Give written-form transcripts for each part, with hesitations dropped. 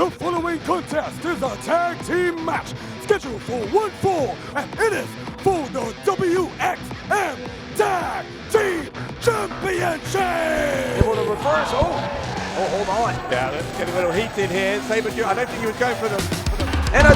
The following contest is a tag team match scheduled for 1 fall, and it is for the WXM Tag Team Championship! For the reverse, hold on. Yeah, let's get a little heat in here. Sabre, I don't think he was going for the... And a,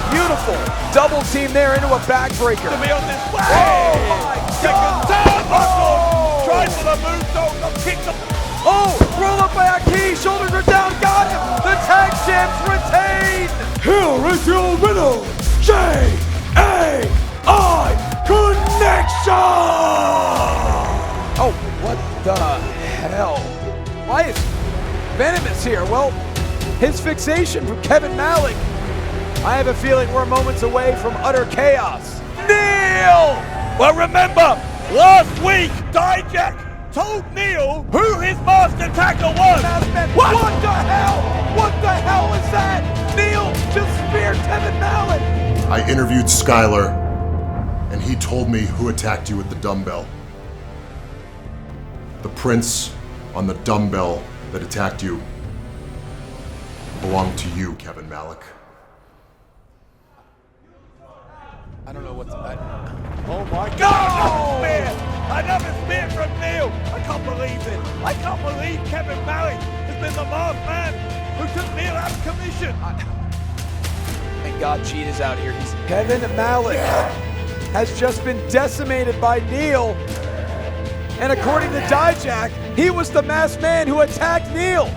beautiful double team there into a backbreaker. To be on this way! Oh my God! Turnbuckle! Tried for the moonsault, kicked up. Roll up by Aki, shoulders are down, got him! The tag champs retain! Here is your winner, J-A-I Connection! Oh, what the hell? Why is Venomous here? Well, his fixation from Kevin Malik. I have a feeling we're moments away from utter chaos. Neel! Well, remember, last week, Dijak told Neel who his master attacker was. What the hell? What the hell is that? Neel just speared Kevin Malik. I interviewed Skyler, and he told me who attacked you with the dumbbell. The prints on the dumbbell that attacked you belonged to you, Kevin Malik. I don't know what to bet. Oh my God! Another spear from Neel! I can't believe it! I can't believe Kevin Malik has been the masked man who took Neel out of commission! Thank God Gene is out here. Kevin Malik has just been decimated by Neel. And according to Dijak, he was the masked man who attacked Neel.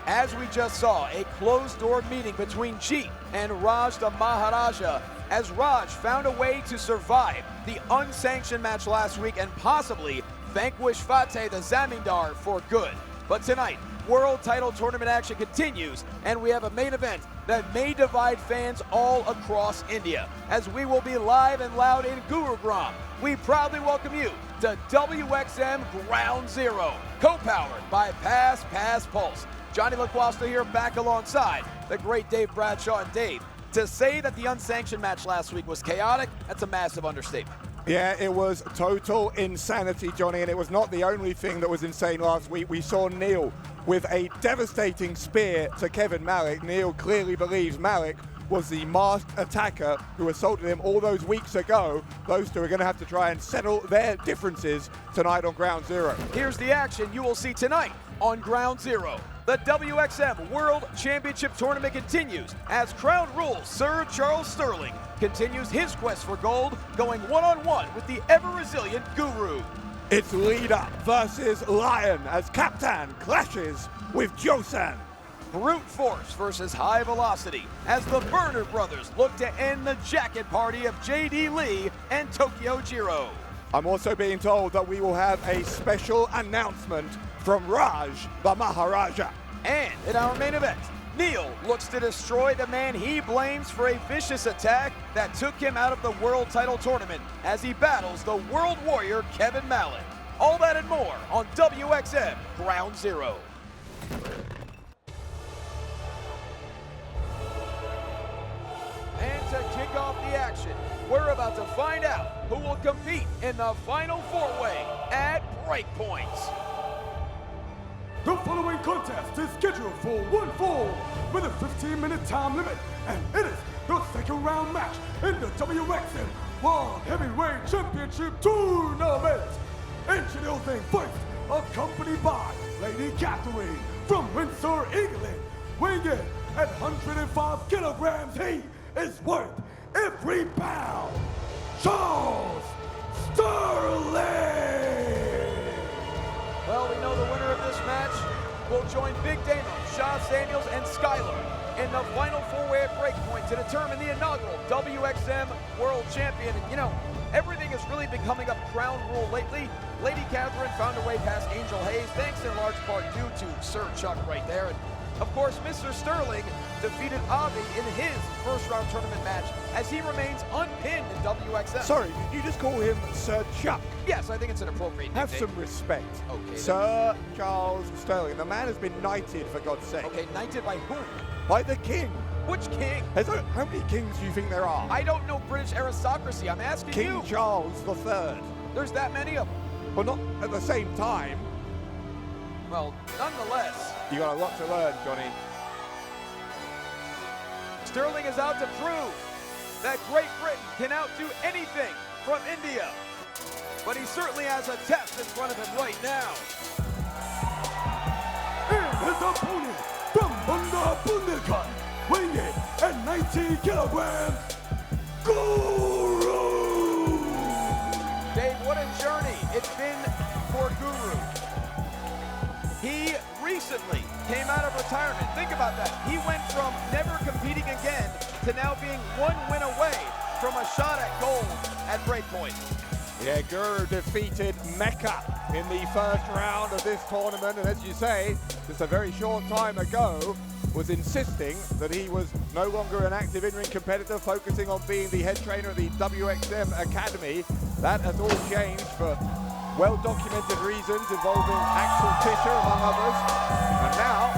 As we just saw, a closed-door meeting between Jeet and Raj the Maharaja, as Raj found a way to survive the unsanctioned match last week and possibly vanquish Fateh the Zamindar for good. But tonight, World Title Tournament action continues, and we have a main event that may divide fans all across India. As we will be live and loud in Gurugram, we proudly welcome you to WXM Ground Zero, co-powered by Pass Pulse. Johnny LaQuasta here, back alongside the great Dave Bradshaw. And Dave, to say that the unsanctioned match last week was chaotic, that's a massive understatement. Yeah, it was total insanity, Johnny, and it was not the only thing that was insane last week. We saw Neel with a devastating spear to Kevin Malik. Neel clearly believes Malik was the masked attacker who assaulted him all those weeks ago. Those two are going to have to try and settle their differences tonight on Ground Zero. Here's the action you will see tonight on Ground Zero. The WXM World Championship Tournament continues as Crown Rules Sir Charles Sterling continues his quest for gold, going one-on-one with the ever-resilient Guru. It's Leader versus Lion as Kaptaan clashes with Jossan. Brute Force versus High Velocity as the Burner Brothers look to end the jacket party of JD Lee and Tokyo Jiro. I'm also being told that we will have a special announcement from Raj the Maharaja. And in our main event, Neel looks to destroy the man he blames for a vicious attack that took him out of the World Title Tournament as he battles the World Warrior Kevin Malik. All that and more on WXM Ground Zero. And to kick off the action, we're about to find out who will compete in the final four-way at BreakPoint. The following contest is scheduled for 1 fall with a 15-minute time limit, and it is the second round match in the WXM World Heavyweight Championship Tournament. Introducing first, accompanied by Lady Catherine from Windsor, England. Weighing in at 105 kilograms, he is worth every pound. Charles Sterling! will join Big Damo, Shaw Samuels, and Skylar in the final four-way at BreakPoint to determine the inaugural WXM World Champion. And you know, everything has really been coming up crown rule lately. Lady Catherine found her way past Angel Hayes, thanks in large part due to Sir Chuck right there. And of course, Mr. Sterling defeated Avi in his first-round tournament match as he remains unpinned in WXM. Sorry, did you just call him Sir Chuck? Yes, I think it's an appropriate Have nickname. some respect. Okay. Sir Charles Sterling. The man has been knighted, for God's sake. Okay, knighted by whom? By the king. Which king? How many kings do you think there are? I don't know British aristocracy. I'm asking you. King Charles III. There's that many of them. Well, not at the same time. Well, nonetheless. You got a lot to learn, Johnny. Sterling is out to prove that Great Britain can outdo anything from India. But he certainly has a test in front of him right now. And his opponent from Bundelkund, weighing in at 19 kilograms, Guru! Dave, what a journey it's been for Guru. He recently came out of retirement. Think about that. He went from never competing again to now being one win away from a shot at gold at BreakPoint. Yeah, Guru defeated Mecca in the first round of this tournament, and as you say, just a very short time ago, was insisting that he was no longer an active in-ring competitor, focusing on being the head trainer at the WXM Academy. That has all changed for well-documented reasons involving Axel Tischer, among others. And now,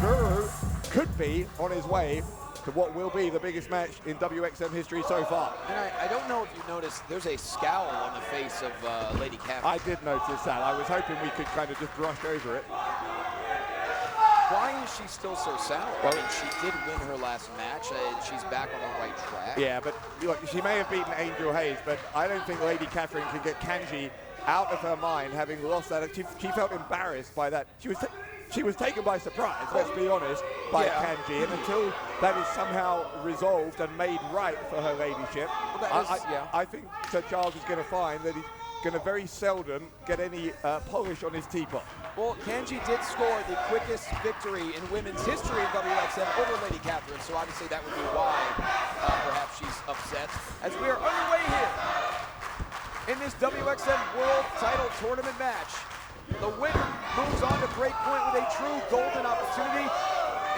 Guru could be on his way to what will be the biggest match in WXM history so far. And I don't know if you noticed, there's a scowl on the face of Lady Catherine. I did notice that. I was hoping we could kind of just brush over it. Why is she still so sour? Well, I mean, she did win her last match. She's back on the right track. Yeah, but look, she may have beaten Angel Hayes, but I don't think Lady Catherine can get Kanji out of her mind, having lost that. She felt embarrassed by that. She was taken by surprise, let's be honest, by Kanji, and until that is somehow resolved and made right for her ladyship, I think Sir Charles is going to find that he's going to very seldom get any polish on his teapot. Well, Kanji did score the quickest victory in women's history in WXM over Lady Catherine, so obviously that would be why perhaps she's upset. As we are underway here in this WXM World Title Tournament match, the winner moves on to BreakPoint with a true golden opportunity.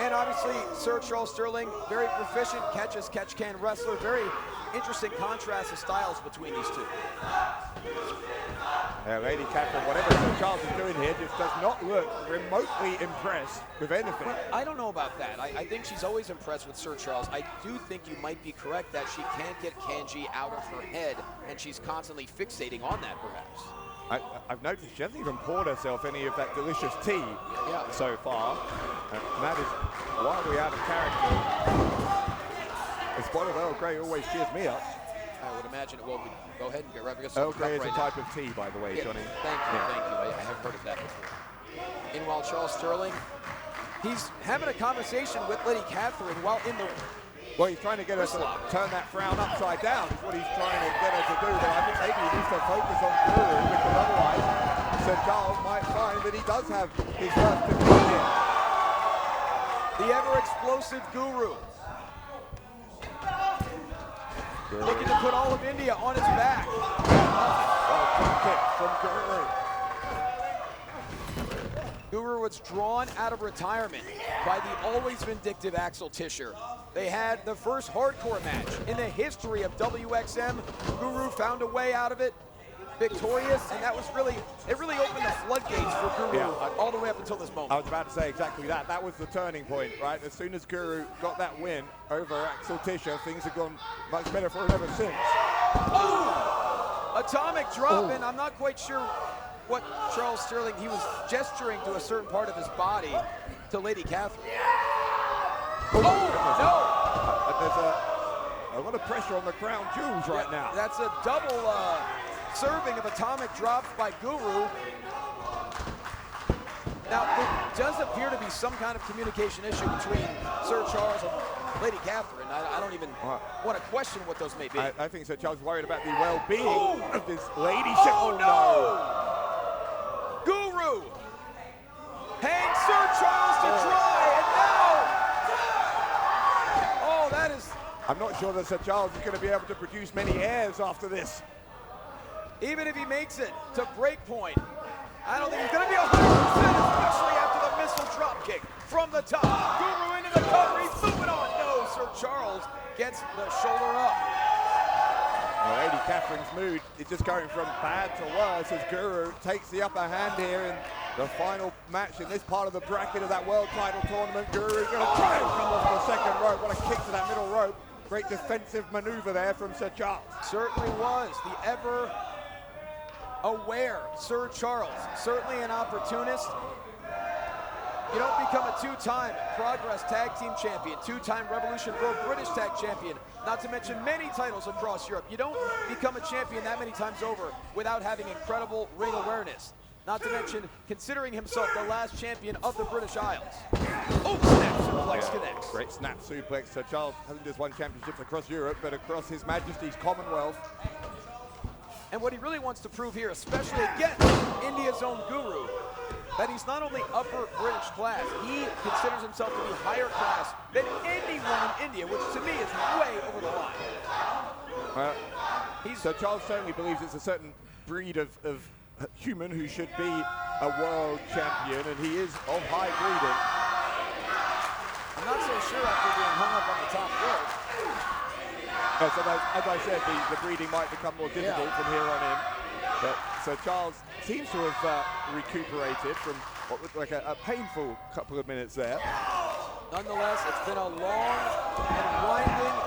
And obviously, Sir Charles Sterling, very proficient catch-as-catch-can wrestler. Very interesting contrast of styles between these two. Lady Catherine, whatever Sir Charles is doing here, just does not look remotely impressed with anything. Well, I don't know about that. I think she's always impressed with Sir Charles. I do think you might be correct that she can't get Kanji out of her head, and she's constantly fixating on that, perhaps. I've noticed she hasn't even poured herself any of that delicious tea so far. And that is wildly out of character. A spot of Earl Grey always cheers me up. I would imagine it will. Go ahead and get right. Earl Grey is a type of tea, by the way, Johnny. Thank you. I have heard of that before. Meanwhile, Charles Sterling, he's having a conversation with Lady Catherine while in the... Well, he's trying to get her to turn that frown upside down, is what he's trying to get her to do. But I think maybe he needs to focus on Guru, because otherwise Sir Charles might find that he does have his first defeat here. The ever-explosive Guru. Looking to put all of India on his back. Kick from Guru. Guru was drawn out of retirement by the always vindictive Axel Tischer. They had the first hardcore match in the history of WXM. Guru found a way out of it, victorious, and that was really, it really opened the floodgates for Guru all the way up until this moment. I was about to say exactly that. That was the turning point, right? As soon as Guru got that win over Axel Tischer, things have gone much better for him ever since. Oh! Atomic drop, and I'm not quite sure what Charles Sterling, he was gesturing to a certain part of his body to Lady Catherine. Oh, no! There's a lot of pressure on the crown jewels right now. That's a double serving of atomic drops by Guru. Now, there does appear to be some kind of communication issue between Sir Charles and Lady Catherine. I don't even want to question what those may be. I think Sir Charles is worried about the well-being of this ladyship. Oh, no! Guru! Hang Sir Charles! not sure that Sir Charles is going to be able to produce many heirs after this. Even if he makes it to BreakPoint, I don't think he's going to be 100%, especially after the missile drop kick from the top. Guru into the cover, he's moving on. No, Sir Charles gets the shoulder up. Well, Lady Catherine's mood is just going from bad to worse as Guru takes the upper hand here in the final match in this part of the bracket of that world title tournament. Guru is going to try and come off the second rope. What a kick to that middle rope. Great defensive maneuver there from Sir Charles. Certainly was. The ever aware Sir Charles, certainly an opportunist. You don't become a two-time Progress Tag Team Champion, two-time Revolution World British Tag Champion, not to mention many titles across Europe. You don't become a champion that many times over without having incredible ring awareness. Not to mention considering himself the last champion of the British Isles. Oh, snap suplex connects. Great snap suplex. Sir Charles hasn't just won championships across Europe, but across His Majesty's Commonwealth. And what he really wants to prove here, especially against India's own Guru, that he's not only upper British class, he considers himself to be higher class than anyone in India, which to me is way over the line. Sir Charles certainly believes it's a certain breed of human who should be a world champion, and he is of high breeding. I'm not so sure after being hung up on the top rope. So as I said, the breeding might become more difficult from here on in. But Sir Charles seems to have recuperated from what looked like a painful couple of minutes there. Nonetheless, it's been a long and winding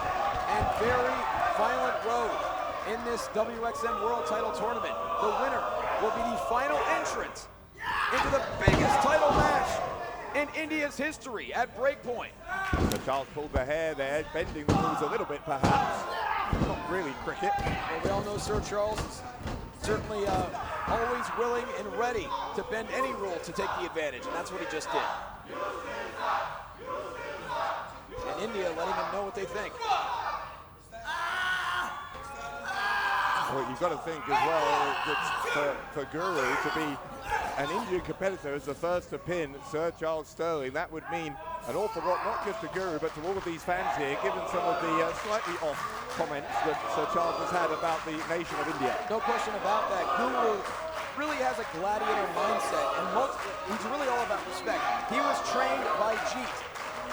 and very violent road in this WXM World Title Tournament. The winner will be the final entrant into the biggest title match in India's history at BreakPoint. Sir Charles pulled the hair there, bending the rules a little bit perhaps. Not really cricket. Well, we all know Sir Charles is certainly always willing and ready to bend any rule to take the advantage, and that's what he just did. And India letting him know what they think. Well, you've got to think as well that for Guru to be an Indian competitor as the first to pin Sir Charles Sterling, that would mean an awful lot, not just to Guru, but to all of these fans here, given some of the slightly off comments that Sir Charles has had about the nation of India. No question about that. Guru really has a gladiator mindset, and he's really all about respect. He was trained by Jeet.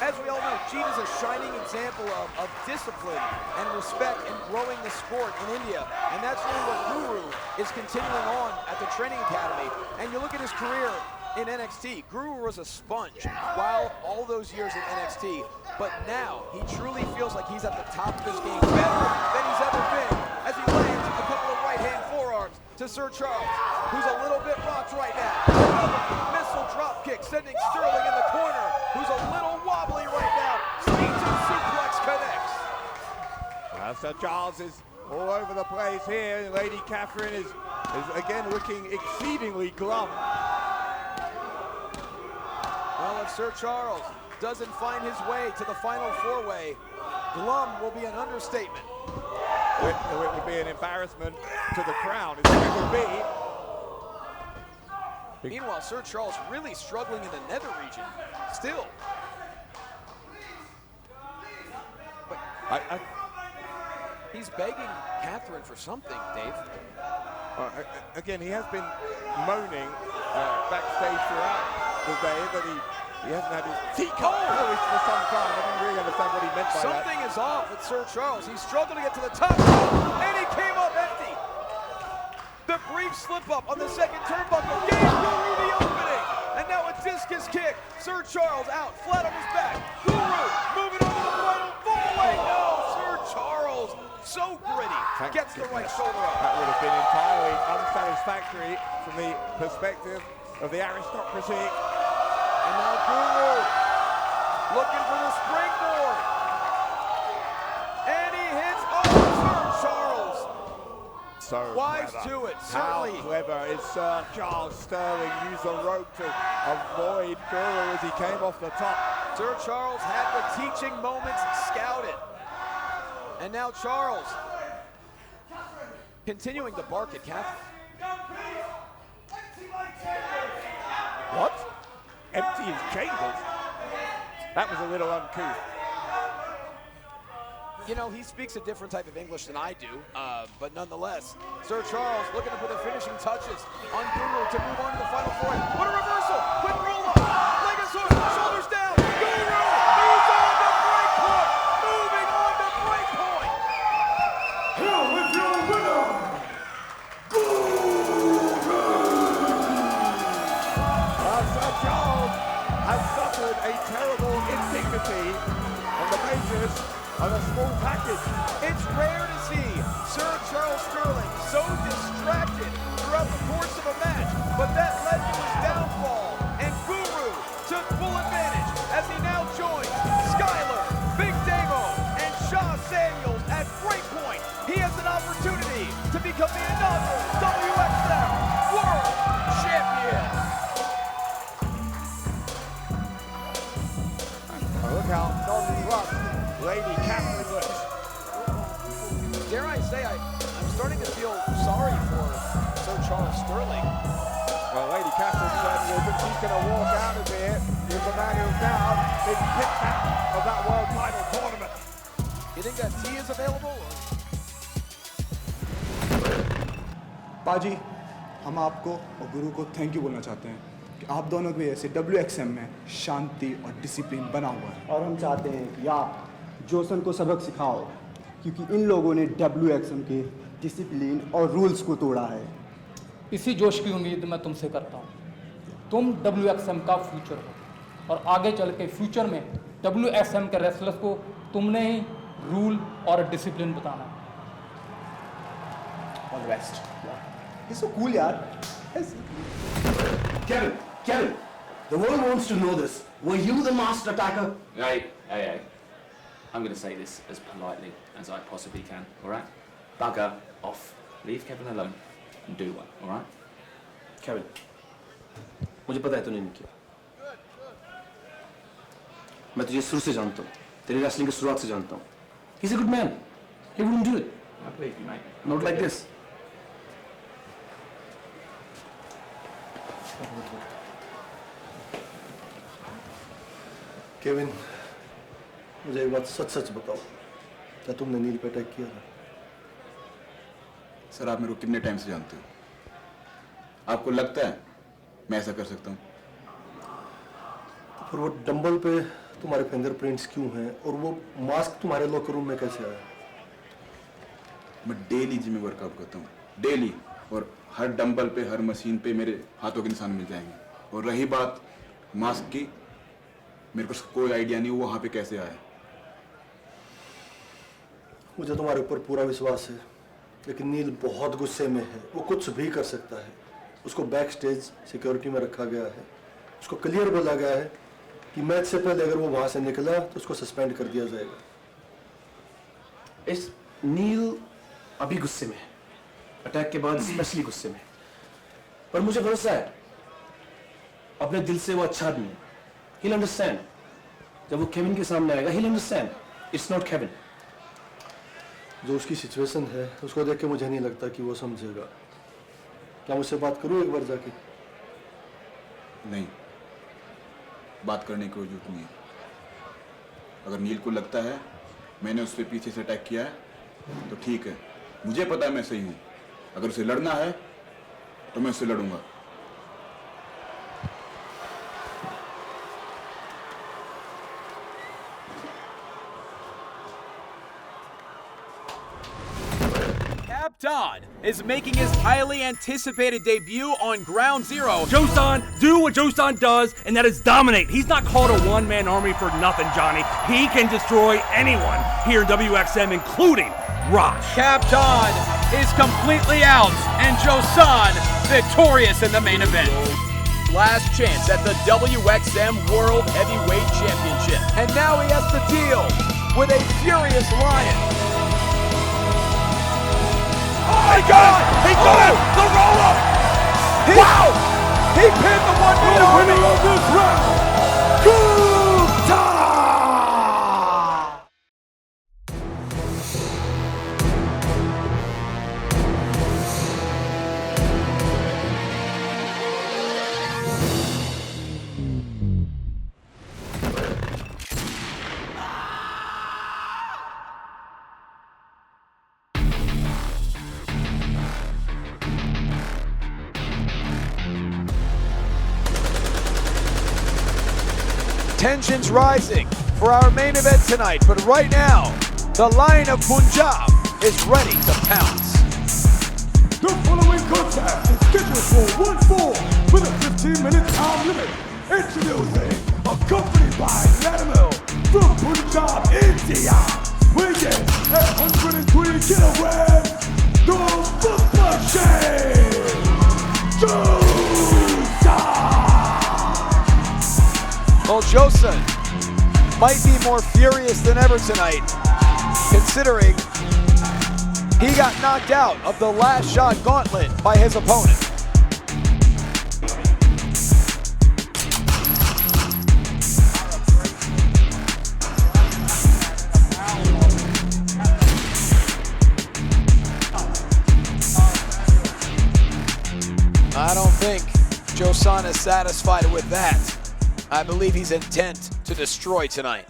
As we all know, Jeet is a shining example of discipline and respect and growing the sport in India. And that's really what Guru is continuing on at the training academy. And you look at his career in NXT, Guru was a sponge while all those years in NXT. But now he truly feels like he's at the top of his game, better than he's ever been, as he lands a couple of right-hand forearms to Sir Charles, who's a little bit rocked right now. Another missile drop kick sending Sterling in the corner, who's a little wobbly right now. Speed-to suplex connects. Sir Charles is all over the place here. Lady Catherine is again looking exceedingly glum. Well, if Sir Charles doesn't find his way to the final four-way, glum will be an understatement. It would be an embarrassment to the crown, is what it would be. Meanwhile, Sir Charles really struggling in the nether region, still. But he's begging Catherine for something, Dave. Again, he has been moaning backstage throughout the day that he hasn't had his teacup polished for some time. I didn't really understand what he meant by that. Something is off with Sir Charles. He struggled to get to the top, and he came up empty. The brief slip-up on the second turnbuckle gave Guru the opening. And now a discus kick. Sir Charles out, flat on his back. Guru moving on to the final four-way. No, Sir Charles, so gritty, gets the right shoulder up. That would have been entirely unsatisfactory from the perspective of the aristocracy. And now Guru looking for the springboard. And he hits, Sir Charles. So wise clever. to it, certainly. How clever is Sir Charles Sterling? Used the rope to avoid Guru as he came off the top. Sir Charles had the teaching moments scouted. And now Charles continuing to bark at Catherine. What? Empty his chambers? That was a little uncouth. You know, he speaks a different type of English than I do, but nonetheless, Sir Charles looking to put the finishing touches on Guru to move on to the final four. What a reversal! Quick roll-up! Legasaurus, shoulders down! Guru! He's on the breakpoint! Moving on to breakpoint! Here with your winner, Sir Charles has suffered a terrible indignity on the basis of a small package. It's rare to see Sir Charles Sterling so distracted throughout the course of a match, but that led to his downfall, and Guru took full advantage as he now joins Skyler, Big Damo, and Shaw Samuels at breakpoint. He has an opportunity to become the inaugural WXM World Champion. Look out, non-rust, Lady Catherine Lewis. Dare I say, I'm starting to feel sorry for Sir Charles Sterling. Well, Lady Catherine said that she's going to walk out of here with the man who's now been kicked out of that world title tournament. You think that tea is available? पाजी, हम आपको और गुरु को thank you बोलना चाहते हैं कि आप दोनों की वजह से WXM में शांति और डिसिप्लिन बना हुआ है। और हम चाहते हैं कि आप जोसन को सबक सिखाओ, क्योंकि इन लोगों ने WXM के डिसिप्लिन और रूल्स को तोड़ा है। इसी जोश की उम्मीद मैं तुमसे करता हूँ। तुम WXM का फ्यूचर हो और आगे चल के फ्यूचर में WXM के रेसलर्स को तुमने ही रूल और डिसिप्लिन बताना है। All the best. He's so cool, yaar. Kevin, the world wants to know this. Were you the master attacker? Hey. I'm going to say this as politely as I possibly can, alright? Bugger off. Leave Kevin alone and do one, alright? Kevin, मुझे पता है तूने नहीं किया। मैं तुझे शुरू से जानता हूँ, तेरी रेसलिंग की शुरुआत से जानता हूँ। He's a good man. He wouldn't do it. I believe you, mate. Not like this. Kevin, मुझे एक बात सच बताओ, क्या तुमने नील पे अटैक किया था? सर, आप मेरे को कितने टाइम से जानते हो? आपको लगता है मैं ऐसा कर सकता हूँ? तो फिर वो डंबल पे तुम्हारे फिंगरप्रिंट्स क्यों हैं और वो मास्क तुम्हारे लॉकर रूम में कैसे आया? मैं डेली जिम में वर्कआउट करता हूँ, डेली, और हर डंबल पे, हर मशीन पे मेरे हाथों के निशान मिल जाएंगे। और रही बात मास्क की, मेरे को कोई आइडिया नहीं वो वहाँ पे कैसे आया। मुझे तुम्हारे ऊपर पूरा विश्वास है, लेकिन नील बहुत गुस्से में है, वो कुछ भी कर सकता है। उसको बैक स्टेज सिक्योरिटी में रखा गया है। उसको क्लियर बोला गया है कि मैच से पहले अगर वो वहाँ से निकला तो उसको सस्पेंड कर दिया जाएगा। इस नील अभी गुस्से में है, अटैक के बाद स्पेशली गुस्से में, पर मुझे भरोसा है अपने दिल से वो अच्छा आदमी है। He'll understand. जब वो केविन के सामने आएगा, he'll understand. It's not Kevin. जो उसकी सिचुएशन है उसको देख के मुझे नहीं लगता कि वो समझेगा। क्या मुझसे बात करूँ एक बार जाके? नहीं, बात करने की कोई जरूरत नहीं है। अगर नील को लगता है मैंने उस पर पीछे से अटैक किया है तो ठीक है, मुझे पता है मैं सही हूँ। अगर उसे लड़ना है तो मैं उससे लड़ूंगा। Kaptaan is making his highly anticipated debut on Ground Zero. Jossan, do what Jossan does, and that is dominate. He's not called a one-man army for nothing, Johnny. He can destroy anyone here in WXM, including Raj. Kaptaan is completely out, and Jossan victorious in the main event. Last chance at the WXM World Heavyweight Championship. And now he has to deal with a furious Lion. Oh my God! He got it! The roll-up! Wow! He pinned the one-man army! Winner of this round, Kaptaan! Tensions rising for our main event tonight, but right now, the Lion of Punjab is ready to pounce. The following contest is scheduled for 1 fall with a 15-minute time limit. Introducing, accompanied by Neel from Punjab, India, weighing at 103 kilograms, the Book Machine, Jossan! Well, Jossan might be more furious than ever tonight, considering he got knocked out of the last shot gauntlet by his opponent. I don't think Jossan is satisfied with that. I believe he's intent to destroy tonight.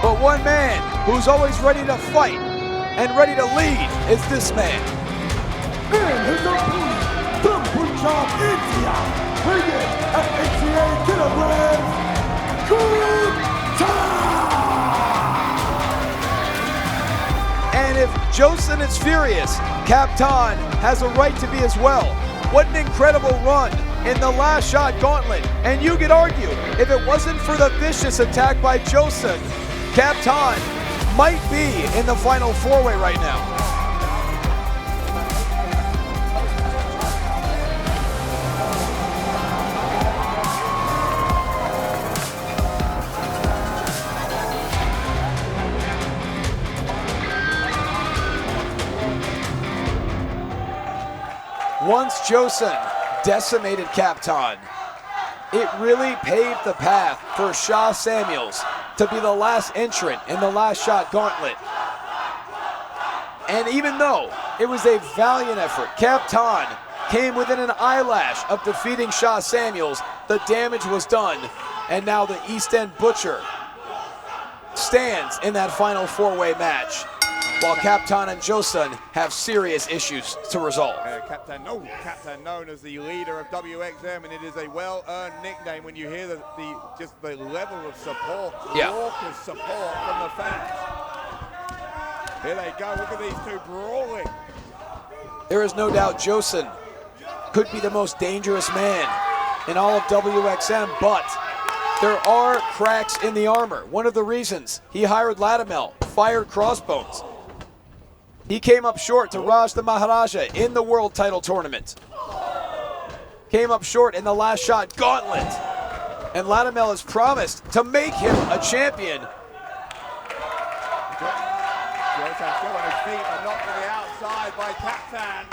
But one man who's always ready to fight and ready to lead is this man. And his opponent from Punjab, India, weighing at 88 kilograms, Kaptaan! And if Jossan is furious, Kaptaan has a right to be as well. What an incredible run in the last shot gauntlet. And you could argue, if it wasn't for the vicious attack by Jossan, Kaptaan might be in the final four-way right now. Once Jossan decimated Kaptaan, it really paved the path for Shah Samuels to be the last entrant in the last shot gauntlet. And even though it was a valiant effort, Kaptaan came within an eyelash of defeating Shah Samuels, the damage was done, and now the East End Butcher stands in that final four-way match, while Kaptaan and Jossan have serious issues to resolve. Kaptaan known as the leader of WXM, and it is a well-earned nickname when you hear just the level of support, raucous support from the fans. Here they go, look at these two brawling. There is no doubt Jossan could be the most dangerous man in all of WXM, but there are cracks in the armor. One of the reasons he hired Latimer, fired Crossbones. He came up short to Raj the Maharaja in the World Title Tournament. Came up short in the last shot gauntlet. And Latimer has promised to make him a champion. Jossan still on his feet, but not to the outside by Kaptaan.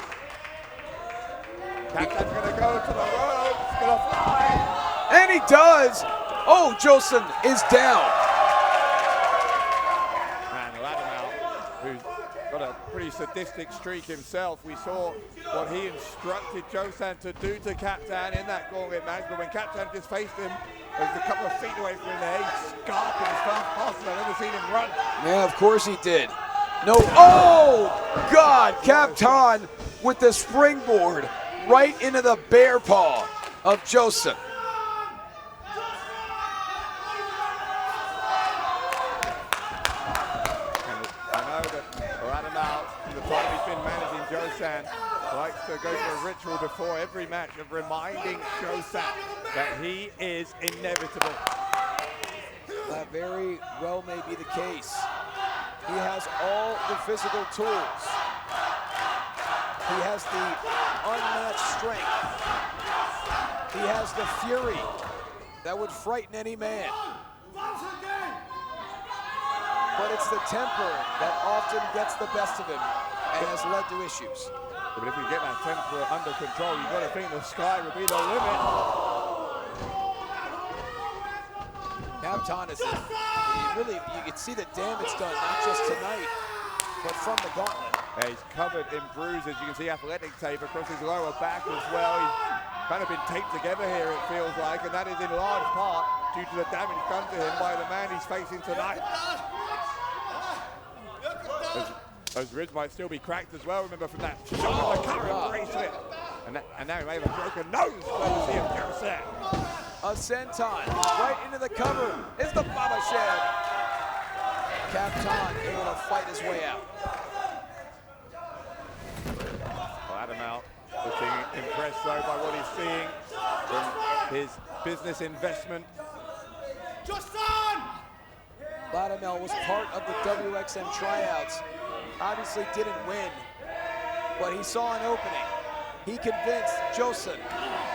Kaptaan's going to go to the ropes, going to fly. And he does. Oh, Jossan is down. And Latimer, who's got a pretty sadistic streak himself. We saw what he instructed Jossan to do to Kaptaan in that gauntlet match, but when Kaptaan just faced him, he was a couple of feet away from him there. He scarped as fast as possible. I've never seen him run. Yeah, of course he did. No, oh, God, Kaptaan with the springboard right into the bear paw of Jossan. Jossan likes to go for a ritual before every match of reminding Jossan that he is inevitable. That very well may be the case. He has all the physical tools. He has the unmatched strength. He has the fury that would frighten any man. But it's the temper that often gets the best of him and has led to issues. But if you get that temper under control, you've got to think the sky would be the limit. Kaptaan is really, you can see the damage done, not just tonight, but from the gauntlet. Yeah, he's covered in bruises. You can see athletic tape across his lower back as well. He's kind of been taped together here, it feels like, and that is in large part due to the damage done to him by the man he's facing tonight. Those ribs might still be cracked as well, remember, from that shoulder cover bracelet. And now he may have a broken nose, courtesy of Jossan. A senton right into the cover is the Baba Shed. Kaptaan able to fight his way out. Well, looking impressed though by what he's seeing from his business investment. Latimer was part of the WXM tryouts. Obviously didn't win, but he saw an opening. He convinced Jossan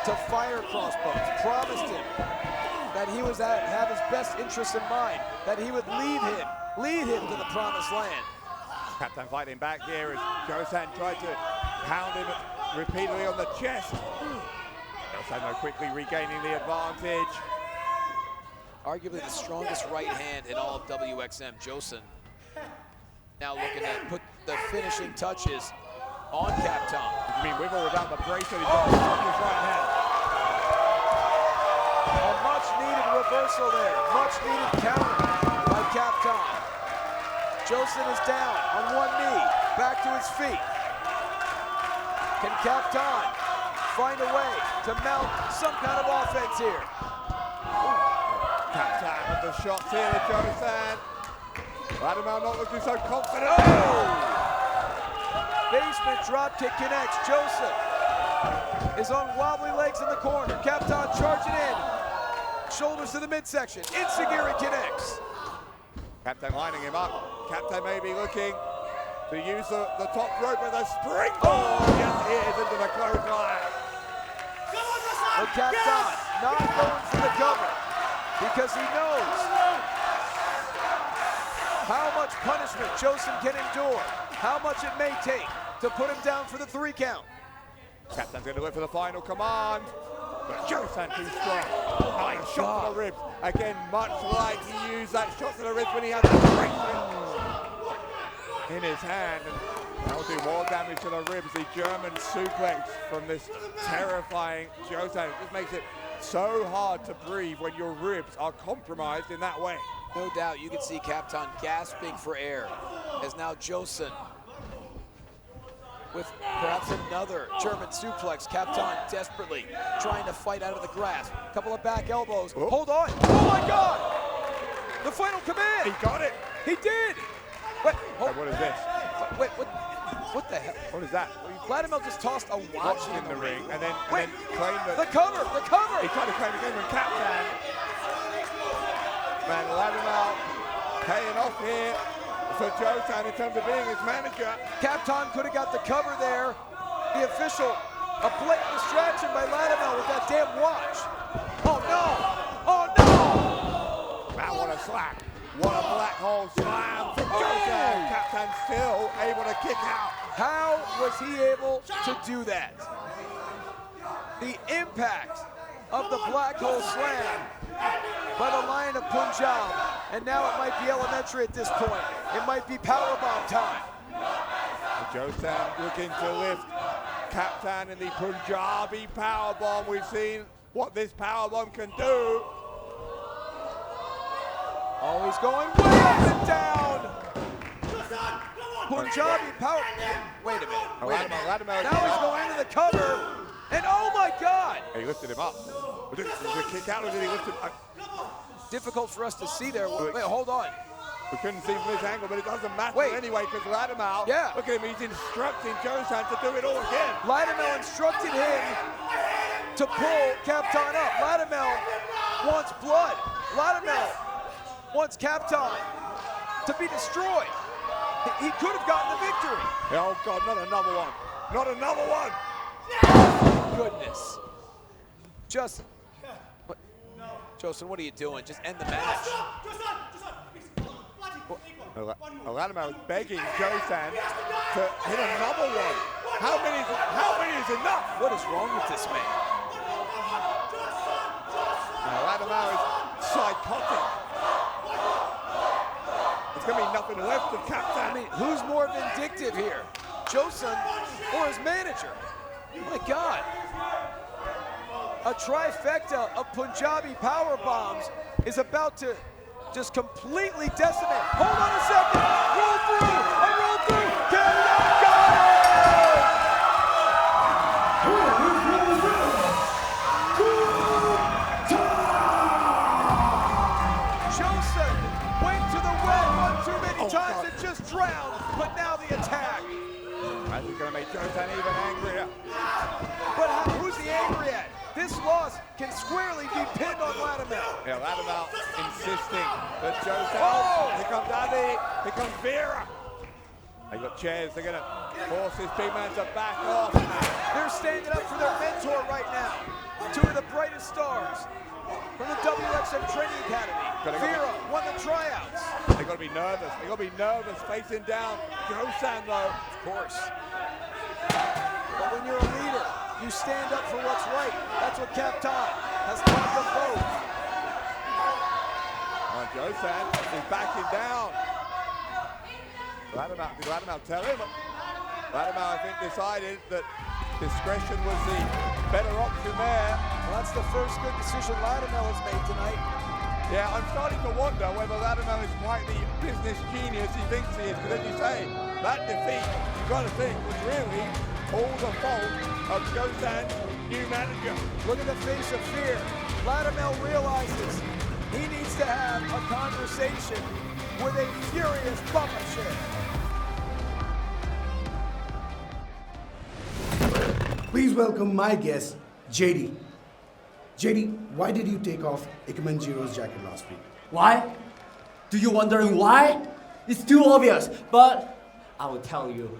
to fire crossbows, promised him that he was have his best interests in mind, that he would lead him to the promised land. Kaptaan fighting back here as Jossan tried to pound him repeatedly on the chest. Jossan though quickly regaining the advantage. Arguably the strongest right hand in all of WXM, Jossan. Now looking to put the finishing touches on Kaptaan. You mean with or without the bracelet, he's got the strongest right hand. A much needed reversal there, much needed counter by Kaptaan. Jossan is down on one knee, back to his feet. Can Kaptaan find a way to mount some kind of offense here? Kaptaan with the shots here to Jossan. Latimer not looking so confident. Oh! Basement dropkick connects. Jossan is on wobbly legs in the corner. Kaptaan charging in. Shoulders to the midsection. Enziguri connects. Kaptaan lining him up. Kaptaan may be looking to use the top rope with a springboard. Yes, he is into the clothesline. But Kaptaan not going for the cover because he knows how much punishment Jossan can endure, how much it may take to put him down for the 3 count. Kaptaan's going to look for the final command, but Jossan too strong. Nice shot to the ribs. Again, much like he used that shot to the ribs when he had the bracelet in his hand. And that will do more damage to the ribs. The German suplex from this terrifying Jossan. It just makes it so hard to breathe when your ribs are compromised in that way. No doubt, you can see Kaptaan gasping for air as now Jossan with perhaps another German suplex. Kaptaan desperately trying to fight out of the grasp. Couple of back elbows. Oh. Hold on. Oh my God! The final command. He got it. He did. Wait, hold. What is this? Wait, what the hell? What is that? Vladimir just tossed a watch in the ring and then claimed the cover. He tried to claim again from Kaptaan. Man, Vladimir paying off here for Jossan in terms of being his manager. Kaptaan could have got the cover there. The official, a blatant distraction by Vladimir with that damn watch. Oh no! Oh no! Man, what a slap. What a black hole slam from Jossan. Kaptaan still able to kick out. How was he able to do that? The impact of the black hole slam by the Lion of Punjab. And now it might be elementary at this point. It might be powerbomb time. Jossan looking to lift Kaptaan in the Punjabi powerbomb. We've seen what this powerbomb can do. Oh, he's going way up and down. Punjabi power. Wait a minute. Now he's going into the cover. And oh my God! He lifted him up. Did he kick out or did he lift him up? Difficult for us to see there. Wait, hold on. We couldn't see from this angle, but it doesn't matter anyway because Latimer, look at him, he's instructing Jossan to do it all again. Latimer instructed him to pull Kaptaan up. Latimer wants blood. Latimer wants Kaptaan to be destroyed. He could have gotten the victory. Oh God, not another one. Not another one. Goodness. Jossan, what are you doing? Just end the match. Latimer was begging Jossan to hit another one. How many is enough? What is wrong with this man? Latimer is psychotic. It's going to be nothing left of Kaptaan. I mean, who's more vindictive here? Jossan or his manager? My God. A trifecta of Punjabi power bombs is about to just completely decimate. Hold on a second. Roll through. I roll through. Kevin got it! Jossan went to the well one too many times and just drowned, but now the attack. That's going to make Jossan even angrier. But who's he angry at? This loss can squarely be pinned on Latimer. Yeah, Latimer insisting that Jossan. Oh! Here comes Andy. Here comes Vera. They got chairs. They're going to force this big man to back off. They're standing up for their mentor right now. Two of the brightest stars from the WXM Training Academy. Vera won the tryouts. They got to be nervous. They got to be nervous facing down Jossan, though. Of course. But when you're a leader, you stand up for what's right. That's what Kaptaan has taught them both. Jossan is backing down. Latimer tell him. Latimer, I think, decided that discretion was the better option there. Well, that's the first good decision Latimer has made tonight. Yeah, I'm starting to wonder whether Latimer is quite the business genius he thinks he is. Because as you say, that defeat, you've got to think, was really all the fault of Jossan's new manager. Look at the face of fear. Latimer realizes he needs to have a conversation with a furious puppet share. Please welcome my guest, JD. JD, why did you take off Ikemenjiro's jacket last week? Why? Do you wondering why? It's too obvious, but I will tell you.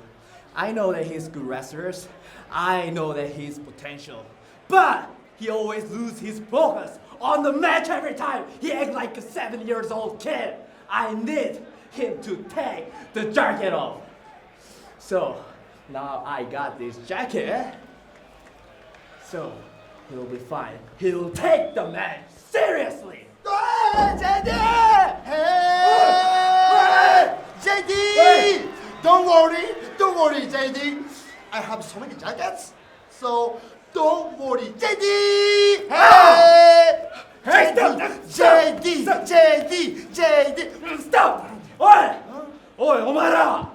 I know that he's good wrestlers. I know that he's potential. But he always loses his focus on the match every time. He acts like a 7-year-old kid. I need him to take the jacket off. So now I got this jacket. So he'll be fine. He'll take the match seriously. Hey, JD! Hey! JD! Hey! Don't worry, JD. I have so many jackets, so don't worry, JD! Hey! Hey, stop! JD! Stop! Oi! Oi, お前ら!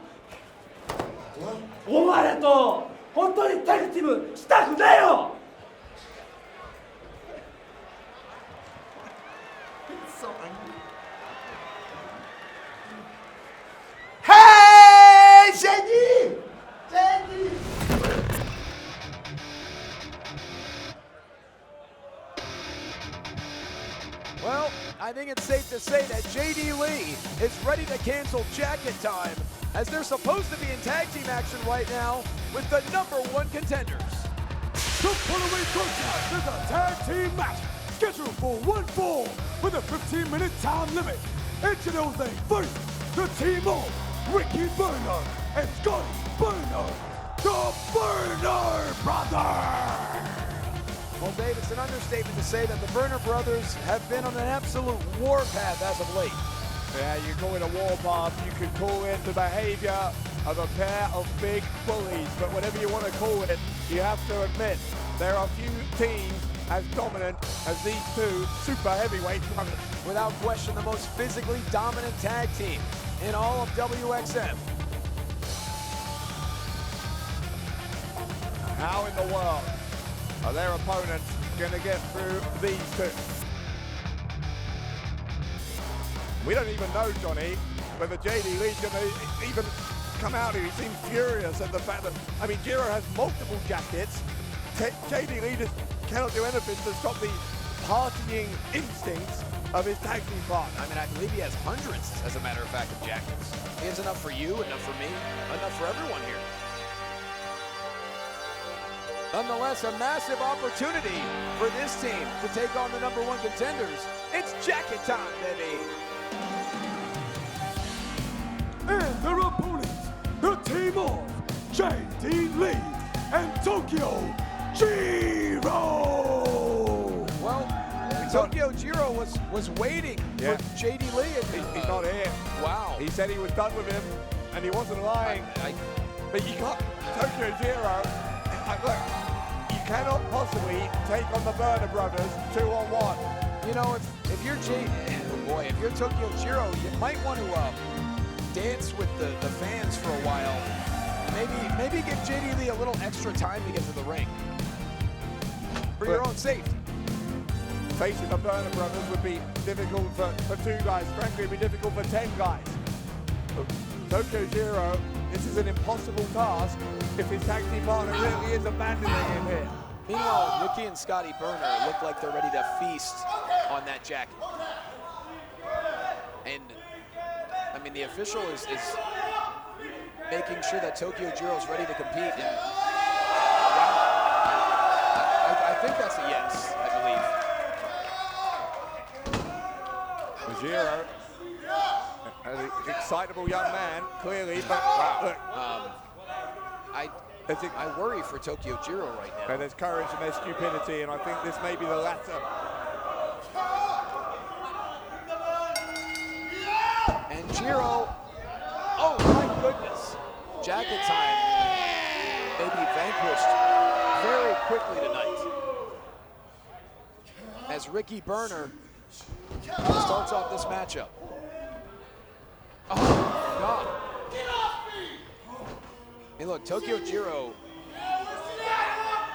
お前らと本当にタッグチームしたくないよ! Hey, JD! JD! Well, I think it's safe to say that JD Lee is ready to cancel jacket time, as they're supposed to be in tag team action right now with the #1 contenders. The following contest is a tag team match scheduled for 1 fall with a 15-minute time limit. Introducing first the team of Ricky Burner and Scotty Burner, the Burner Brothers. Well, Dave, it's an understatement to say that the Burner Brothers have been on an absolute warpath as of late. Yeah, you call it a warpath, you could call it the behavior of a pair of big bullies, but whatever you want to call it, you have to admit there are few teams as dominant as these two super heavyweight brothers. Without question, the most physically dominant tag team in all of WXM. How in the world are their opponents going to get through these two? We don't even know, Johnny, whether JD Lee's going to even come out here. He seems furious at the fact that, I mean, Jiro has multiple jackets. JD Lee just cannot do anything to stop the partying instincts of his tag team partner. I mean, I believe he has hundreds, as a matter of fact, of jackets. He has enough for you, enough for me, enough for everyone here. Nonetheless, a massive opportunity for this team to take on the #1 contenders. It's jacket time, baby. And their opponents, the team of JD Lee and Tokyo Jiro. Well, we Tokyo Jiro was waiting for JD Lee. He's not here. Wow. He said he was done with him, and he wasn't lying. But you got Tokyo Jiro. Look, you cannot possibly take on the Burner brothers 2-on-1. You know, if you're if you're Tokyo Jiro, you might want to dance with the fans for a while. Maybe give JD Lee a little extra time to get to the ring for your own safety. Facing the Burner brothers would be difficult for 2 guys. Frankly, it'd be difficult for 10 guys. But Tokyo Jiro, this is an impossible task if his tag team partner really is abandoning him here. Meanwhile, Ricky and Scotty Burner look like they're ready to feast on that jacket. And, I mean, the official is making sure that Tokyo Jiro's ready to compete. And, I think that's a yes, I believe. Jiro, an excitable young man, clearly, but look. I worry for Tokyo Jiro right now. There's courage and there's stupidity, and I think this may be the latter. And Jiro, oh my goodness. Jacket time may be vanquished very quickly tonight. As Ricky Burner starts off this matchup. Oh, God. Hey, look, Tokyo Jiro,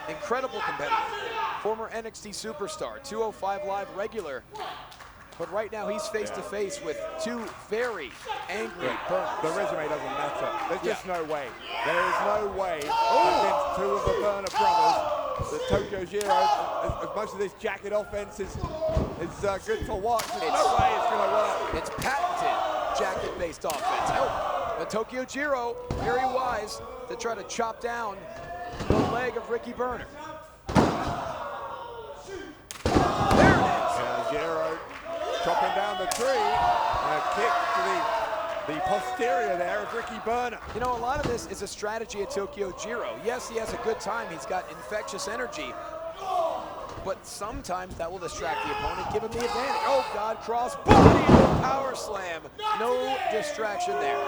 incredible competitor. Former NXT superstar, 205 Live regular. But right now, he's face-to-face with 2 very angry Burners. The resume doesn't matter. There's just no way. There is no way against 2 of the Burner brothers that Tokyo Jiro, as much of this jacket offense is good to watch, there's no way it's going to work. It's patented jacket-based offense. Oh, but Tokyo Jiro, very wise to try to chop down the leg of Ricky Burner. There it is. Jiro chopping down the tree, and a kick to the posterior there of Ricky Burner. You know, a lot of this is a strategy of Tokyo Jiro. Yes, he has a good time. He's got infectious energy. But sometimes that will distract the opponent, give him the advantage. Oh, God, cross body, power slam. No distraction there.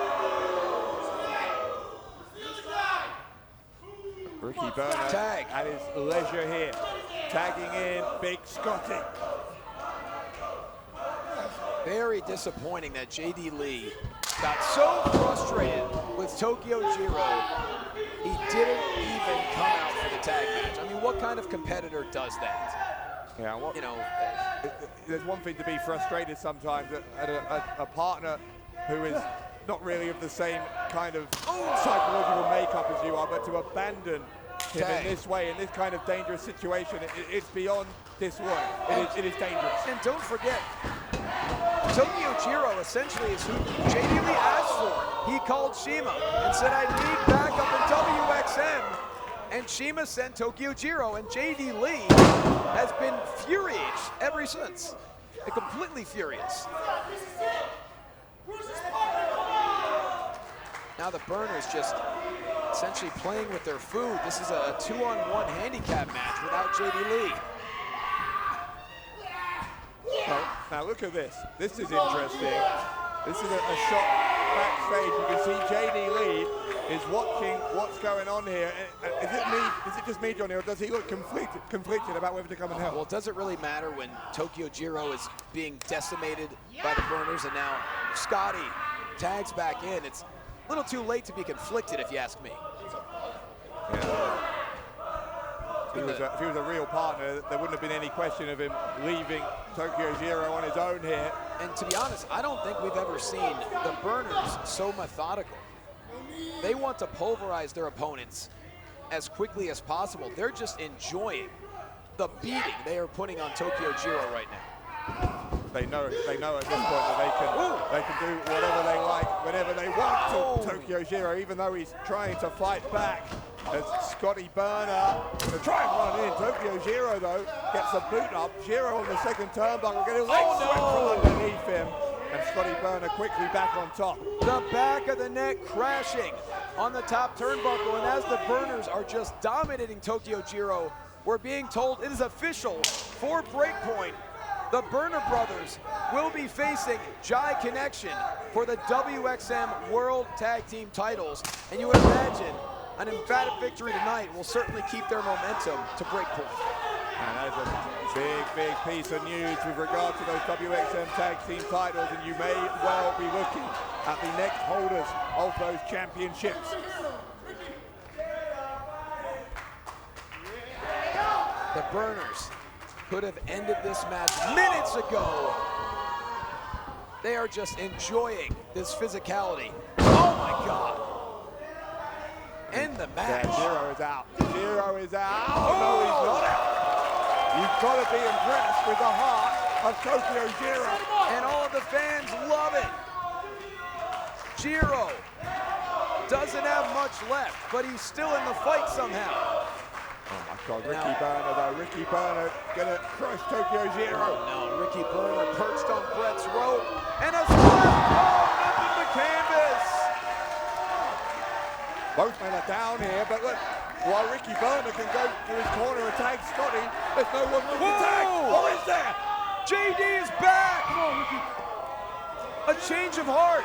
Ricky Burner Tag at his leisure here. Tagging in Big Scotty. Very disappointing that JD Lee got so frustrated with Tokyo Jiro, he didn't even come out for the tag match. I mean, what kind of competitor does that? Yeah, you know, there's one thing to be frustrated sometimes at a partner who is not really of the same kind of psychological makeup as you are, but to abandon him in this way, in this kind of dangerous situation, it's beyond this one. It is dangerous. And don't forget, Tokyo Jiro essentially is who JD Lee asked for. He called Shima and said, I need backup in WXM. And Shima sent Tokyo Jiro, and JD Lee has been furious ever since. Completely furious. Now the Burners just essentially playing with their food. This is a 2-on-1 handicap match without JD Lee. Now look at this. This is interesting. This is a shot backstage. You can see JD Lee is watching what's going on here. Is it just me, Johnny, or does he look conflicted about whether to come and help? Well, does it really matter when Tokyo Jiro is being decimated by the Burners, and now Scotty tags back in? It's a little too late to be conflicted, if you ask me. Yeah. If he was a real partner, there wouldn't have been any question of him leaving Tokyo Jiro on his own here. And to be honest, I don't think we've ever seen the Burners so methodical. They want to pulverize their opponents as quickly as possible. They're just enjoying the beating they are putting on Tokyo Jiro right now. They know at this point that they can do whatever they like, whenever they want to Tokyo Jiro, even though he's trying to fight back. As Scotty Burner to try and run in. Tokyo Jiro, though, gets a boot up. Jiro on the second turnbuckle, getting a leg sweep from underneath him. And Scotty Burner quickly back on top. The back of the neck crashing on the top turnbuckle. And as the Burners are just dominating Tokyo Jiro, we're being told it is official for BreakPoint. The Burner Brothers will be facing Jai Connection for the WXM World Tag Team titles. And you would imagine an emphatic victory tonight will certainly keep their momentum to BreakPoint. And that's a big piece of news with regard to those WXM Tag Team titles, and you may well be looking at the next holders of those championships. The Burners could have ended this match minutes ago. They are just enjoying this physicality. Oh my God. End the match. Yeah, Zero is out. Zero is out. Oh, no, he's not out. You've got to be impressed with the heart of Tokyo Zero. And all of the fans love it. Jiro doesn't have much left, but he's still in the fight somehow. Oh my God, Ricky Burner though. Ricky Burner gonna crush Tokyo Zero. Oh no, Ricky Burner perched on Brett's rope. And a splash! Oh, nothing but canvas! Both men are down here, but look, while Ricky Burner can go to his corner and tag Scotty, there's no one with the tag. Or is there? JD is back! Come on, Ricky. A change of heart.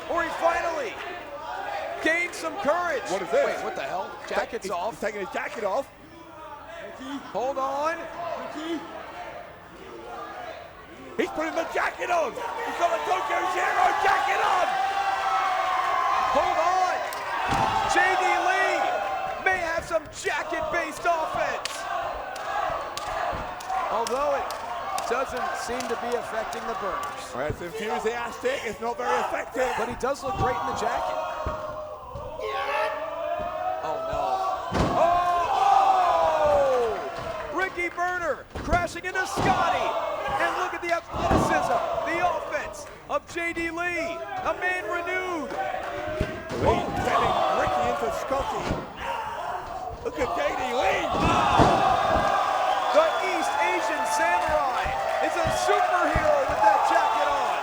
Or he finally gained some courage. What is this? Wait, what the hell? Jacket's off. He's taking his jacket off. Ricky. Hold on. Ricky. He's putting the jacket on. He's got the Tokyo Zero jacket on. Hold on. JD Lee may have some jacket-based offense. Although it doesn't seem to be affecting the Burners. Well, it's enthusiastic. It's not very effective. But he does look great in the jacket. Ricky Burner crashing into Scotty. And look at the athleticism, the offense of JD Lee, a man renewed. Lee sending Ricky into Scotty. Look at JD Lee. The East Asian Samurai is a superhero with that jacket on.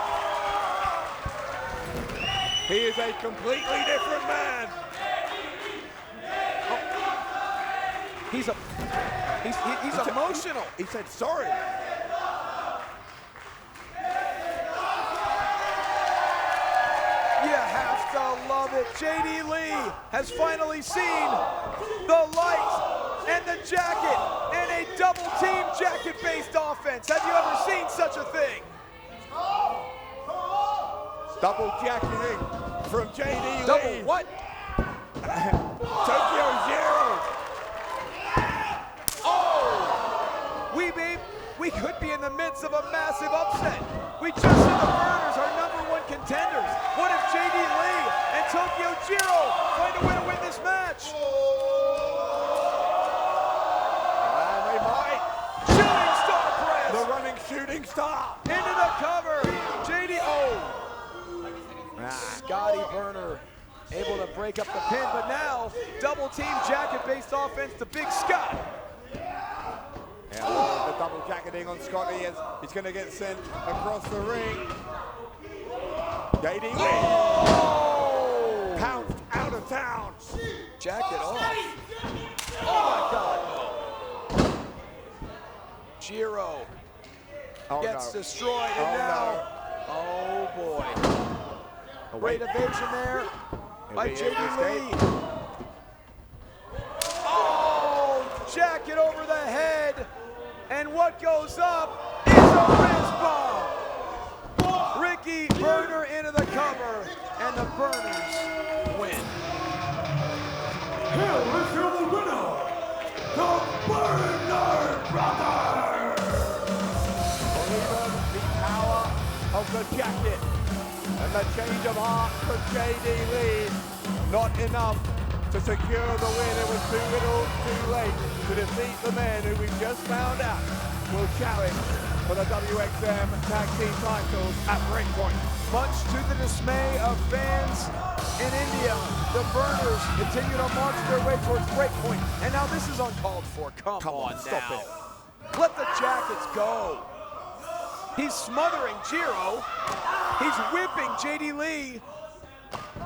He is a completely different man. He's emotional. He said sorry. You have to love it. JD Lee has finally seen the light and the jacket and a double team jacket based offense. Have you ever seen such a thing? Double jacketing from JD Lee. Double what? Tokyo Zero. We could be in the midst of a massive upset. We just said the Burners are #1 contenders. What if JD Lee and Tokyo Zero find a way to win this match? And they might. Shooting star press. The running shooting star. Into the cover. JD, Scotty Burner able to break up the pin, but now double team jacket-based offense to Big Scott. Yeah, the double jacketing on Scotty as he's going to get sent across the ring. JD Lee pounced out of town. Jacket off. Oh my God! Jiro gets destroyed, and now, oh boy! Great evasion there by JD Lee. Oh, jacket over the head. And what goes up is a wrist bomb. Ricky Burner into the cover, and the Burners win. Here is your winner, the Burner Brothers! Believe the power of the jacket and the change of heart for JD Lee. Not enough to secure the win. It was too little, too late to defeat the men who we just found out will challenge for the WXM Tag Team titles at BreakPoint. Much to the dismay of fans in India, the Burners continue to march their way towards BreakPoint. And now this is uncalled for. Come on stop now. it. Let the jackets go. He's smothering Jiro. He's whipping JD Lee.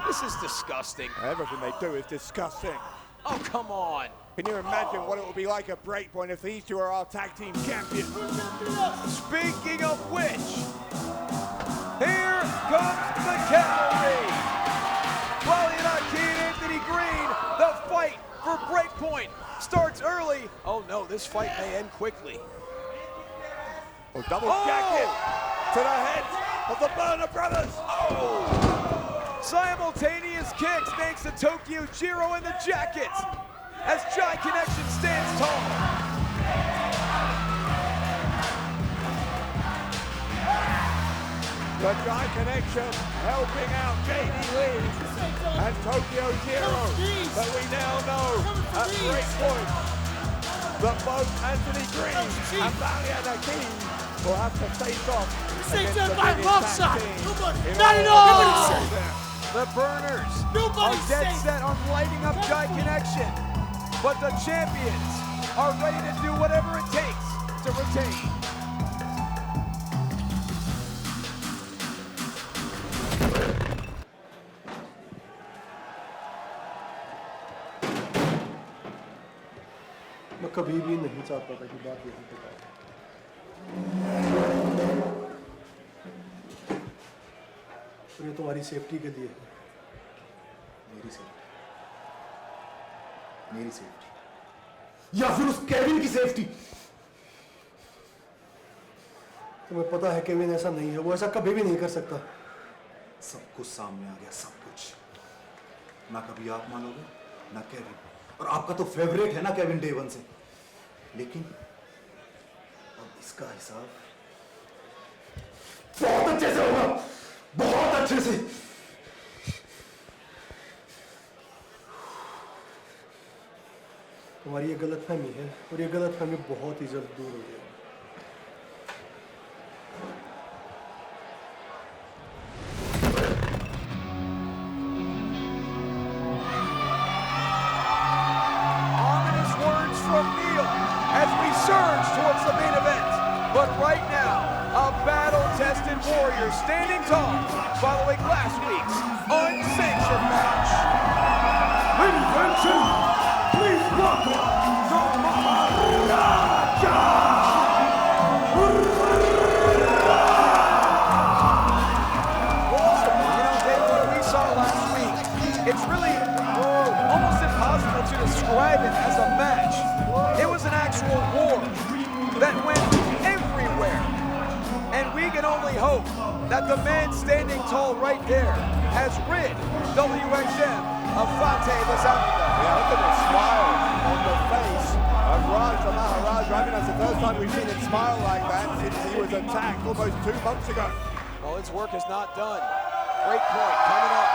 This is disgusting. Everything they do is disgusting. Oh, come on. Can you imagine what it will be like at BreakPoint if these two are our tag team champions? Speaking of which, here comes the cavalry. Wally Naki and Anthony Green, the fight for BreakPoint starts early. Oh no, this fight may end quickly. Oh, double jacket to the heads of the Burner brothers. Oh! Simultaneous kicks thanks to Tokyo Jiro and the jackets as Jai Connection stands tall. The Jai Connection helping out JD Lee and Tokyo Jiro that we now know at BreakPoint that both Anthony Green and Valia Nakeem will have to face off against the biggest tag team in all of them. The Burners are dead set on lighting up Jai Connection, but the champions are ready to do whatever it takes to retain. मैं कभी भी नहीं चाहता था कि बात यहीं तक आए। और ये तुम्हारी सेफ्टी के लिए है। मेरी सेफ्टी, मेरी सेफ्टी या फिर उस केविन की सेफ्टी? तुम्हें पता है केविन ऐसा नहीं है, वो ऐसा कभी भी नहीं कर सकता। सब कुछ सामने आ गया, सब कुछ। ना कभी आप मानोगे ना केविन, और आपका तो फेवरेट है ना केविन डे वन से। लेकिन अब इसका हिसाब बहुत अच्छे से होगा, बहुत अच्छे से। तुम्हारी ये गलतफहमी है और ये गलतफहमी बहुत ही जल्द दूर हो जाएगी। Ominous words from Neel as we surge towards the main event. But right now, a battle-tested warrior standing tall following last week's unsanctioned match. Ladies and gentlemen, please welcome the Maharaja! Dave, what we saw last week, it's really almost impossible to describe it as a match. It was an actual war that went everywhere. And we can only hope that the man standing tall right there has rid WXM of Fate Bazanga. Yeah, look at the smile on the face of Raj the Maharaja. I mean, that's the first time we've seen him smile like that since he was attacked almost 2 months ago. Well, his work is not done. BreakPoint coming up.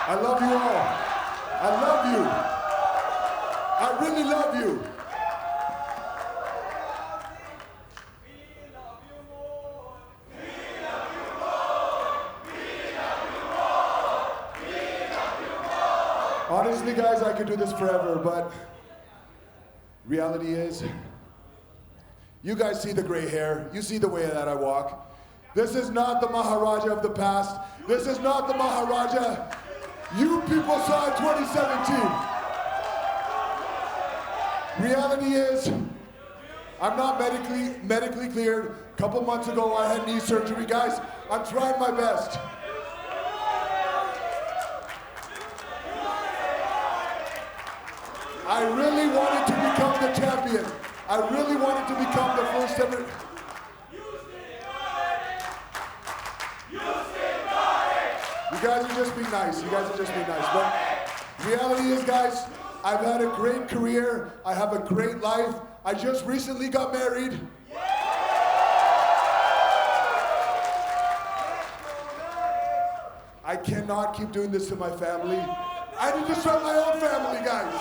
I love you all. I love you. I really love you. Honestly, guys, I could do this forever, but reality is, you guys see the gray hair. You see the way that I walk. This is not the Maharaja of the past. This is not the Maharaja you people saw in 2017. Reality is, I'm not medically cleared. A couple months ago, I had knee surgery. Guys, I'm trying my best. I really wanted to become the champion. I really wanted to become the first ever. You guys are just being nice. You guys are just being nice. But reality is, guys, I've had a great career. I have a great life. I just recently got married. I cannot keep doing this to my family. I need to start my own family, guys.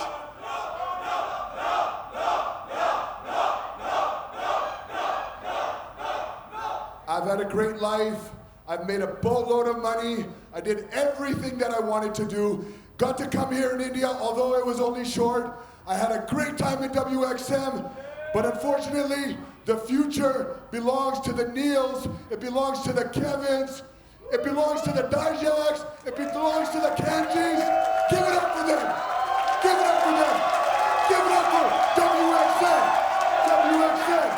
I've had a great life. I've made a boatload of money. I did everything that I wanted to do. Got to come here in India, although it was only short. I had a great time in WXM. But unfortunately, the future belongs to the Neels, it belongs to the Kevins, it belongs to the Dijaks, it belongs to the Kenjis. Give it up for them. Give it up for them. Give it up for WXM. WXM.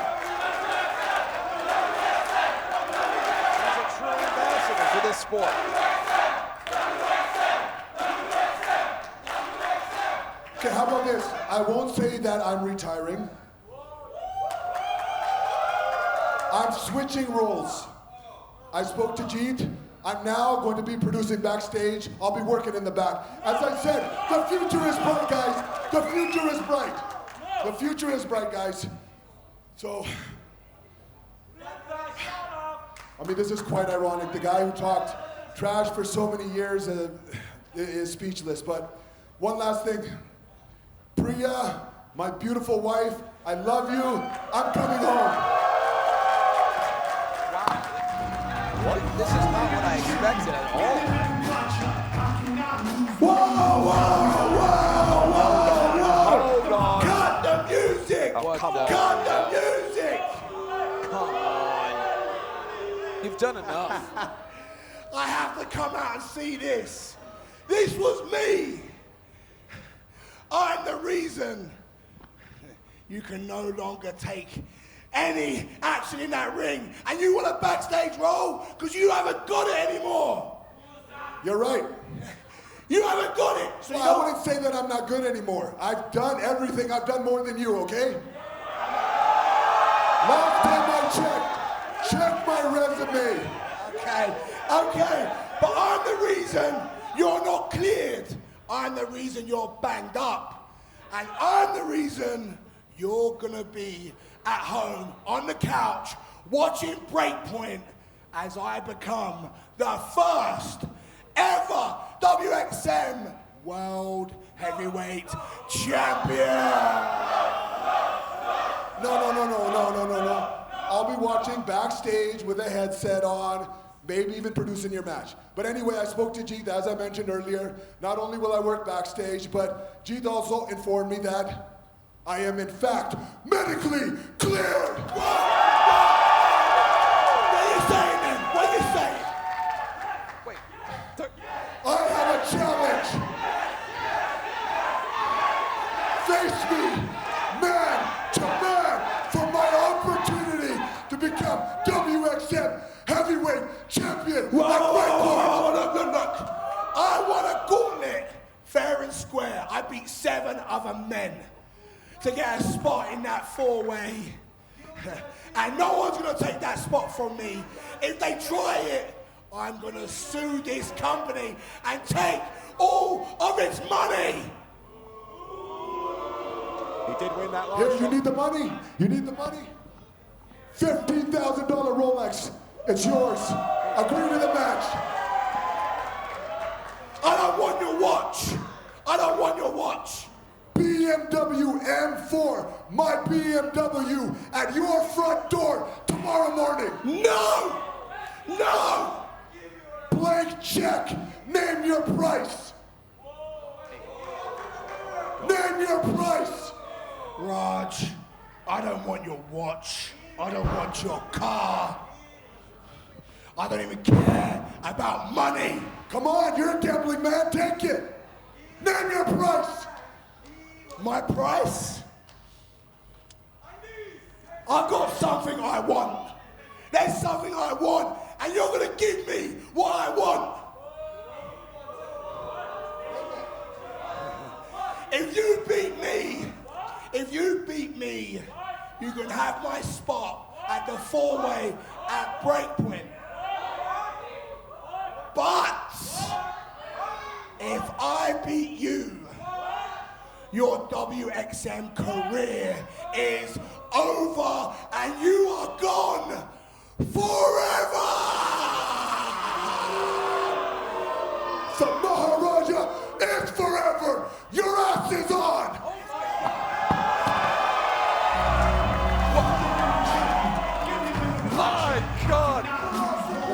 He's a true ambassador for this sport. Okay, how about this? I won't say that I'm retiring. I'm switching roles. I spoke to Jeet. I'm now going to be producing backstage. I'll be working in the back. As I said, the future is bright, guys. The future is bright. The future is bright, guys. So, I mean, this is quite ironic. The guy who talked trash for so many years is speechless. But one last thing. Priya, my beautiful wife, I love you. I'm coming home. What? This is not what I expected at all. Whoa, whoa, whoa, whoa, Hold on. Cut the music! Cut the music! Come on. You've done enough. I have to come out and see this. This was me. I'm the reason you can no longer take any action in that ring, and you want a backstage role because you haven't got it anymore. You're right. You haven't got it. So I wouldn't say that I'm not good anymore. I've done everything. I've done more than you, okay? Last time I check my resume. Okay, but I'm the reason you're not cleared. I'm the reason you're banged up. And I'm the reason you're gonna be at home on the couch watching BreakPoint as I become the first ever WXM World Heavyweight Champion. No. I'll be watching backstage with a headset on, maybe even producing your match. But anyway, I spoke to Jeet, as I mentioned earlier. Not only will I work backstage, but Jeet also informed me that I am in fact medically cleared. What are you saying then? What are you saying? Wait. I have a challenge. Face me, man to man, for my opportunity to become WXM Heavyweight Champion. Look. I won a gauntlet, fair and square. I beat 7 other men to get a spot in that 4-way. And no one's gonna take that spot from me. If they try it, I'm gonna sue this company and take all of its money. He did win that last Here, shot. you need the money. You need the money. $15,000 Rolex. It's yours. Agree to the match. I don't want your watch. I don't want your watch. BMW M4, my BMW, at your front door tomorrow morning. No! Blank check. Name your price. Name your price. Raj, I don't want your watch. I don't want your car. I don't even care about money. Come on, you're a gambling man. Take it. Name your price. My price? I've got something I want. There's something I want, and you're gonna give me what I want. If you beat me, you can have my spot at the 4-way at BreakPoint. But if I beat you, your WXM career is over and you are gone forever! The Maharaja is forever! Your ass is on! My God!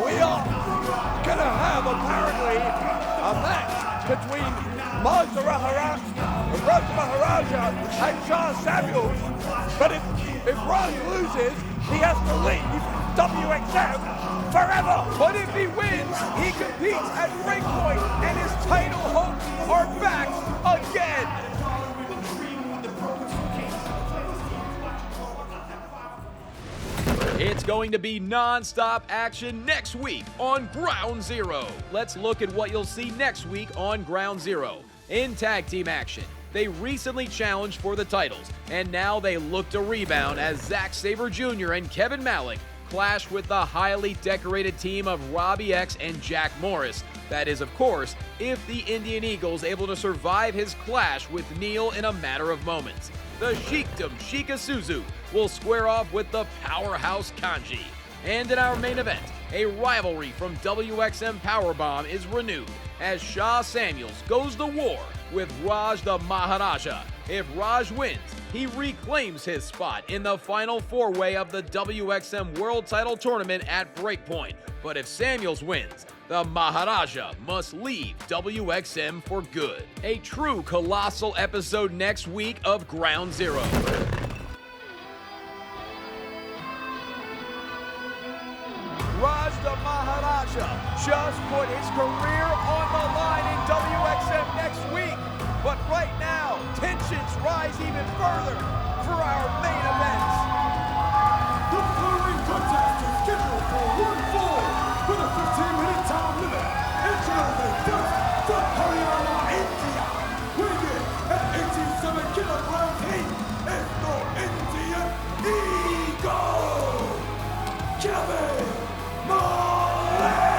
We are gonna have apparently a match between Raj the Maharaja and Shah Samuels. But if Raj loses, he has to leave WXM forever. But if he wins, he competes at BreakPoint, and his title hopes are back again. It's going to be non-stop action next week on Ground Zero. Let's look at what you'll see next week on Ground Zero. In tag team action, they recently challenged for the titles, and now they look to rebound as Zack Sabre Jr. and Kevin Malik clash with the highly decorated team of Robbie X and Jack Morris. That is, of course, if the Indian Eagle's able to survive his clash with Neel in a matter of moments. The Sheikdom Sheikah Suzu will square off with the powerhouse Kanji. And in our main event, a rivalry from WXM Powerbomb is renewed as Shah Samuels goes to war with Raj the Maharaja. If Raj wins, he reclaims his spot in the final four-way of the WXM World Title Tournament at BreakPoint. But if Samuels wins, the Maharaja must leave WXM for good. A true colossal episode next week of Ground Zero. Raj the Maharaja just put his career on the line in WXM next week. But right now, tensions rise even further for our main events. The following contest is scheduled for 1 fall with a 15-minute time limit. Introducing first from Haryana, India, weighing in at 87 kilograms heat, is the Indian Eagle, Kevin Malik!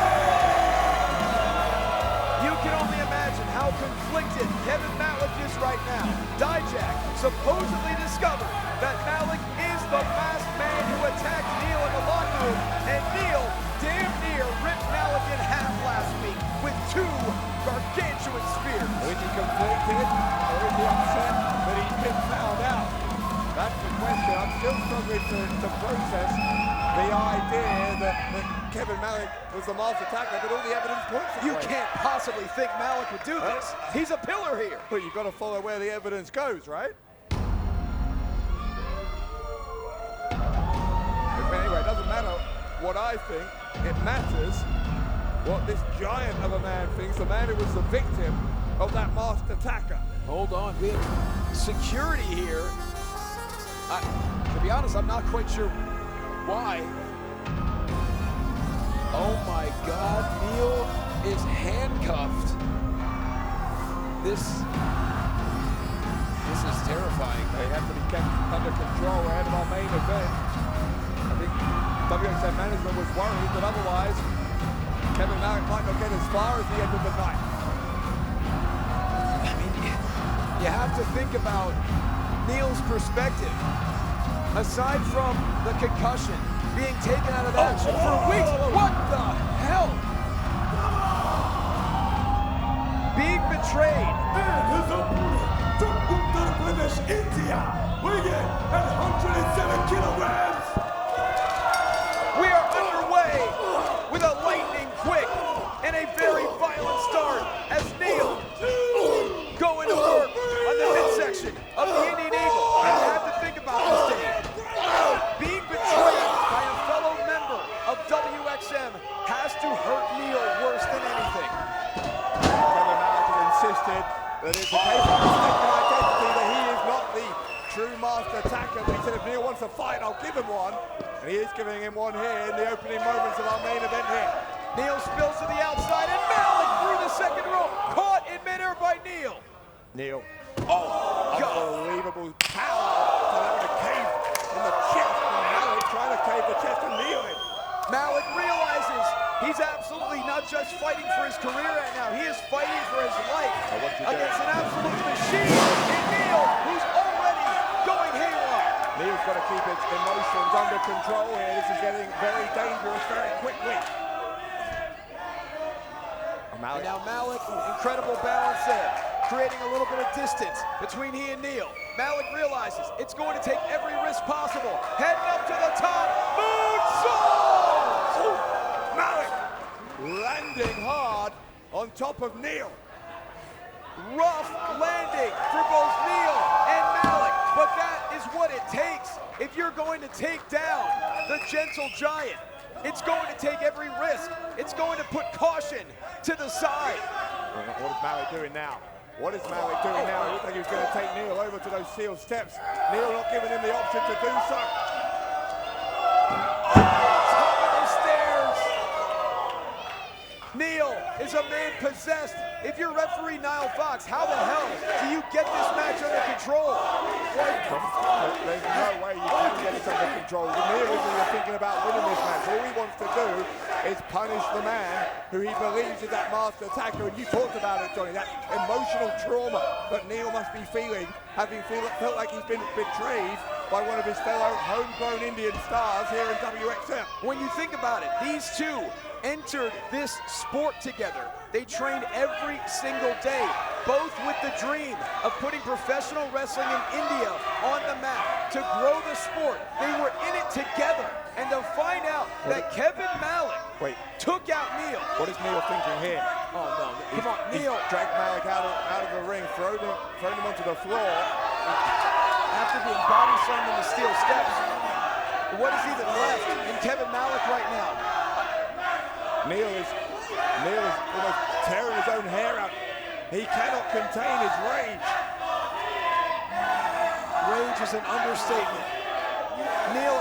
You can only imagine how conflicted Kevin Malik is right now. Dijak supposedly discovered that Malik is the masked man who attacked Neel in the locker room, and Neel damn near ripped Malik in half last week with 2 gargantuan spears. Is he conflicted or is he upset that he's been found out? That's the question. I'm still struggling to process the idea that Kevin Malik was the master attacker, but all the evidence points that You way. can't possibly think Malik would do this. He's a pillar here. But you've got to follow where the evidence goes, right? Anyway, it doesn't matter what I think. It matters what this giant of a man thinks, the man who was the victim of that masked attacker. Hold on, we have security here. To be honest, I'm not quite sure why. Oh my God, Neel is handcuffed. This is terrifying. They have to be kept under control ahead of our main event. I think WXM management was worried that otherwise Kevin Malik might not get as far as the end of the night. I mean, you have to think about Neel's perspective. Aside from the concussion, being taken out of action for weeks, what the hell? Being betrayed. And his opponent from Uttar Pradesh, India, weighing in at 107 kilograms. We are underway with a lightning quick and a very violent start as Neel going to work on the midsection of the Indian Eagle. And you have to think about this, Dave. Being betrayed by a fellow member of WXM has to hurt Neel worse than anything. Kevin Malik has insisted that it's a case of mistaken identity, that he is not the true master attacker. But he said if Neel wants to fight, I'll give him one. And he is giving him one here in the opening moments of our main event here. Neel spills to the outside, and Malik through the second rope, caught in midair by Neel. Neel. Oh, God. Unbelievable power to let him cave in the chest. And Malik trying to cave the chest and Neel in. Malik realizes he's absolutely not just fighting for his career right now, he is fighting for his life against an absolute machine in Neel, who's already going haywire. Neel's got to keep his emotions under control here. This is getting very dangerous very quickly. And now Malik, incredible balance there, creating a little bit of distance between he and Neel. Malik realizes it's going to take every risk possible. Heading up to the top, moonsault! Malik landing hard on top of Neel. Rough landing for both Neel and Malik, but that is what it takes. If you're going to take down the gentle giant, it's going to take every risk. It's going to put caution to the side. What is Malik doing now? What is Malik doing now? It looked like he was going to take Neel over to those steel steps. Neel not giving him the option to do so. Top of the stairs. Neel is a man possessed. If you're referee Niall Fox, how the hell do you get this match under control? There's no way you can get it under control. Neel isn't even thinking about winning this match. All he wants to do is punish the man who he believes is that master attacker. And you talked about it, Johnny, that emotional trauma that Neel must be feeling, having felt like he's been betrayed by one of his fellow homegrown Indian stars here in WXM. When you think about it, these two entered this sport together. They trained every single day, both with the dream of putting professional wrestling in India on the map to grow the sport. They were in it together, and to find out that Kevin Malik took out Neel. What is Neel thinking here? Oh no, come on, Neel. Dragged Malik out of the ring, thrown him onto the floor. After being body slammed in the steel steps, what is even left in Kevin Malik right now? Neel is almost tearing his own hair out. He cannot contain his rage. Rage is an understatement. Neel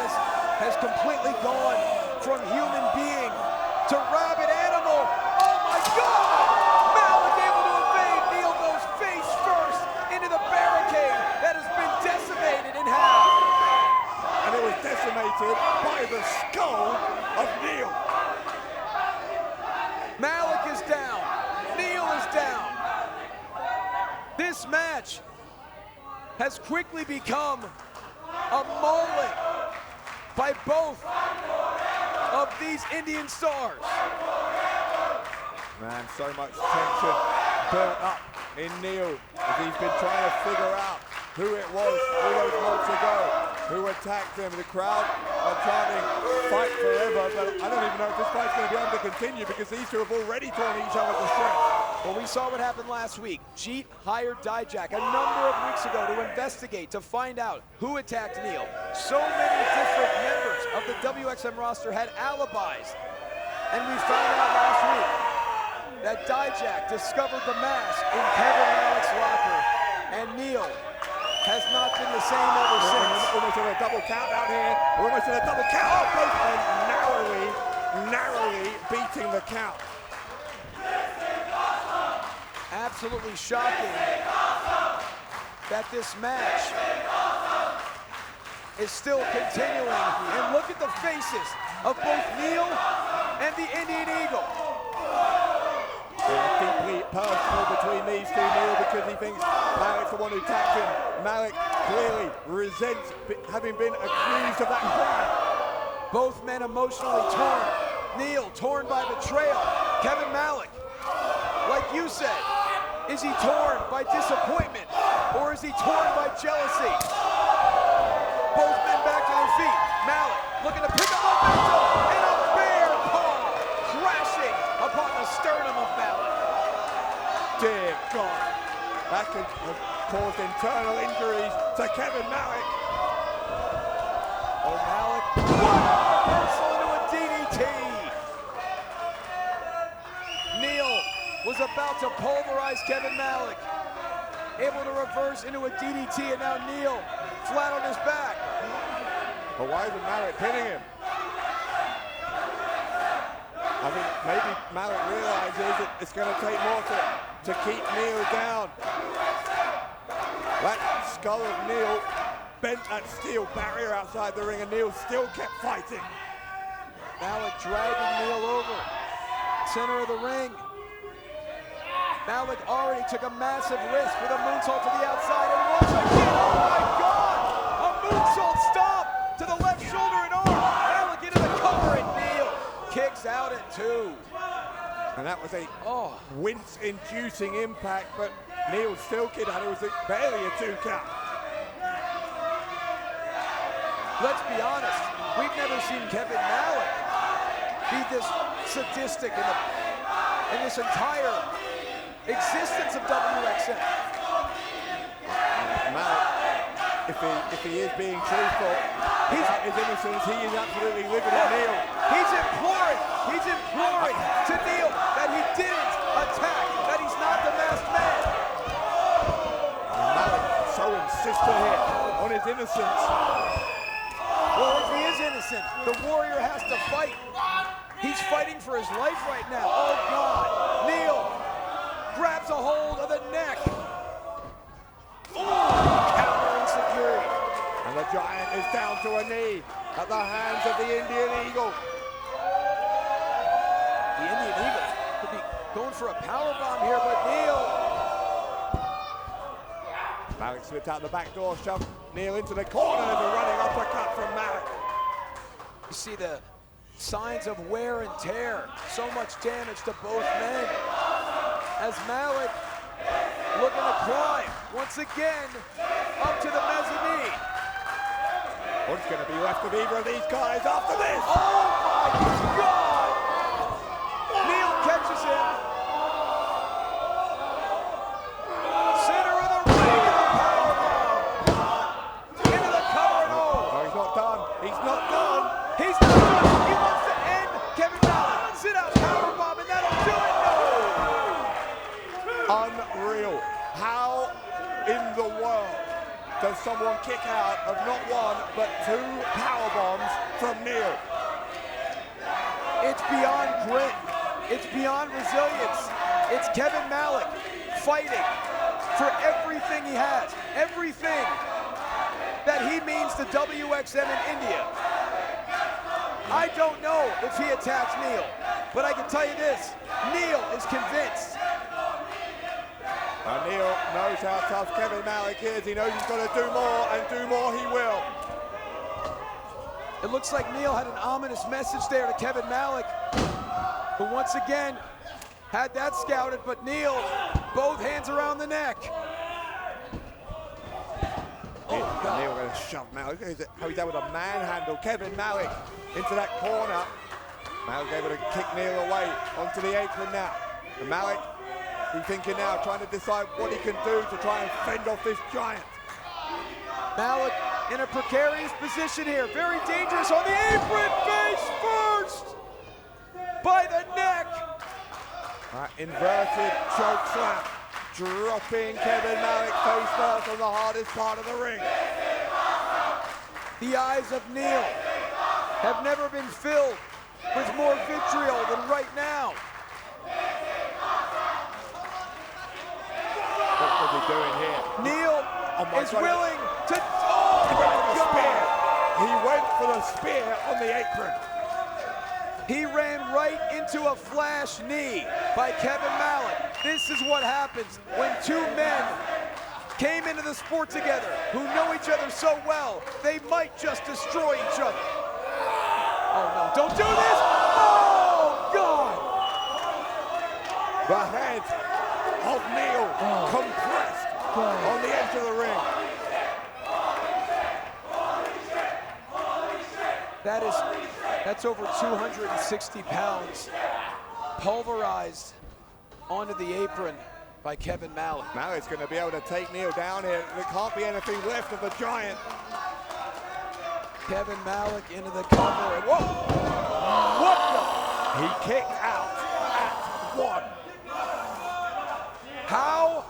has completely gone from human being to rabid animal. Oh my God! Malik able to evade. Neel goes face first into the barricade that has been decimated in half. And it was decimated by the skull of Neel. Malik is down. Neel is down. This match has quickly become a mauling by both of these Indian stars. Man, so much tension built up in Neel as he's been trying to figure out who it was all those months ago who attacked him. The crowd are chanting, fight forever, but I don't even know if this fight's going to be able to continue because these two have already torn each other to shreds. Well, we saw what happened last week. Jeet hired Dijak a number of weeks ago to investigate, to find out who attacked Neel. So many different members of the WXM roster had alibis. And we found out last week that Dijak discovered the mask in Kevin Malik's locker. And Neel has not been the same ever since. Almost in a double count out here. We're almost in a double count. Both men narrowly beating the count. Absolutely shocking that this match is still continuing. And look at the faces of both Neel and the Indian Eagle. Deeply personal between these two, Neel, because he thinks Malik's the one who attacked him. Malik clearly resents having been accused of that crime. Both men emotionally torn. Neel torn by betrayal. Kevin Malik, like you said, is he torn by disappointment or is he torn by jealousy? Both men back to their feet. Malik looking to pick up momentum and a bear paw crashing upon the sternum of Malik. Dear God, that could have caused internal injuries to Kevin Malik. Oh, Malik, reversal into a DDT. Neel was about to pulverize Kevin Malik. Able to reverse into a DDT, and now Neel flat on his back. But why isn't Malik pinning him? I think maybe Malik realizes that it's going to take more to keep Neel down. That skull of Neel bent that steel barrier outside the ring, and Neel still kept fighting. Malik dragging Neel over. Center of the ring. Malik already took a massive risk with a moonsault to the outside, and once again, oh my God! A moonsault stop to the left shoulder and arm. Malik into the cover, and Neel kicks out at 2. And that was a wince-inducing impact, but Neel still kicked out. It was barely a 2 count. Let's be honest, we've never seen Kevin Malik be this sadistic in this entire existence of WXM. Malik, if he is being truthful about his innocence, he is absolutely living it, Neel. He's imploring to Neel that he didn't attack, that he's not the masked man. And Malik so insistent here on his innocence. Well, if he is innocent, the warrior has to fight. He's fighting for his life right now. Oh, God. Neel grabs a hold of the neck. Counter insecurity. And the Giant is down to a knee at the hands of the Indian Eagle. The Indian Eagle could be going for a powerbomb here, but Neel. Malik slipped out the back door, shoved Neel into the corner. There's a running uppercut from Malik. You see the signs of wear and tear. So much damage to both men. As Malik looking to climb once again up to the mezzanine. What's going to be left of either of these guys after this? Oh my God! Neel catches him. Center of the ring and a powerbomb. Into the cover and all. No, he's not done. He's not done. He's not done. He wants to end Kevin Malik. Sit out powerbomb and that'll do it. No! Unreal. How in the world does someone kick out of not one, but two power bombs from Neel? It's beyond grit. It's beyond resilience. It's Kevin Malik fighting for everything he has, everything that he means to WXM in India. I don't know if he attacks Neel, but I can tell you this, Neel is convinced. And Neel knows how tough Kevin Malik is. He knows he's got to do more, and do more he will. It looks like Neel had an ominous message there to Kevin Malik, who once again had that scouted, but Neel, both hands around the neck. Oh, God. Neel going to shove Malik. How he's able to manhandle Kevin Malik into that corner. Malik able to kick Neel away onto the apron now. And Malik, he's thinking now, trying to decide what he can do to try and fend off this Giant. Malik in a precarious position here. Very dangerous on the apron. Face first by the neck. Inverted choke slam. Dropping Kevin Malik face first on the hardest part of the ring. The eyes of Neel have never been filled with more vitriol than right now. What's he doing here? Neel is willing to... Oh, he went for the spear on the apron. He ran right into a flash knee by Kevin Malik. This is what happens when two men came into the sport together who know each other so well, they might just destroy each other. Oh no, don't do this! Oh, God! The head of Neel compressed on the edge of the ring. That's over 260 pounds pulverized onto the apron by Kevin Malik. Malik's going to be able to take Neel down here. There can't be anything left of the Giant. Kevin Malik into the cover and whoa! What the? He kicked out at one. How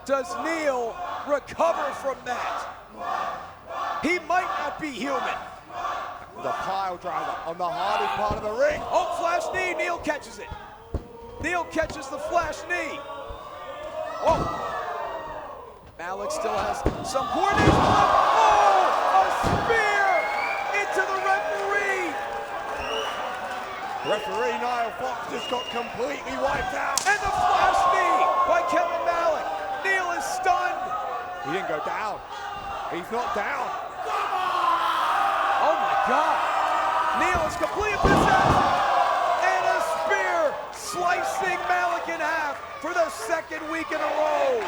does Neel recover from that? He might not be human. The pile driver on the hardest part of the ring. Oh, flash knee, Neel catches it. Neel catches the flash knee. Oh, Malik still has some coordination. Oh, a spear into the referee. Referee Niall Fox just got completely wiped out. And the flash knee by Kevin Malik. Neel is stunned. He didn't go down. He's not down. Oh my God. Neel is completely possessed. And a spear slicing Malik in half for the second week in a row.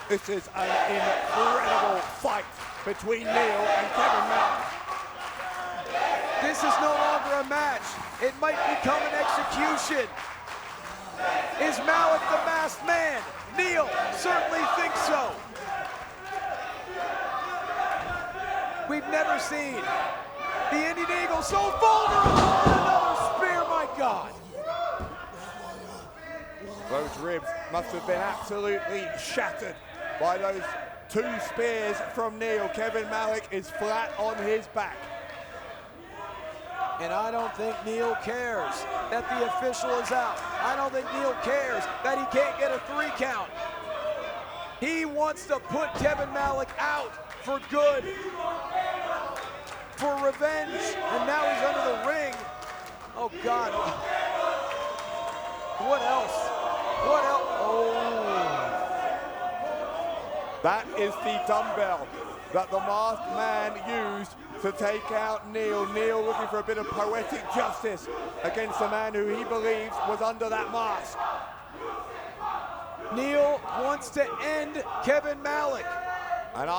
This is an incredible fight between Neel and Kevin Malik. This is no longer a match. It might become an execution. Is Malik the masked man? Neel certainly thinks so. We've never seen the Indian Eagle so vulnerable. Another spear, my God. Those ribs must have been absolutely shattered by those 2 spears from Neel. Kevin Malik is flat on his back. And I don't think Neel cares that the official is out. I don't think Neel cares that he can't get a 3 count. He wants to put Kevin Malik out for good, for revenge, and now he's under the ring. Oh God. What else? What else? Oh. That is the dumbbell that the masked man used to take out Neel. Neel looking for a bit of poetic justice against the man who he believes was under that mask. Neel wants to end Kevin Malik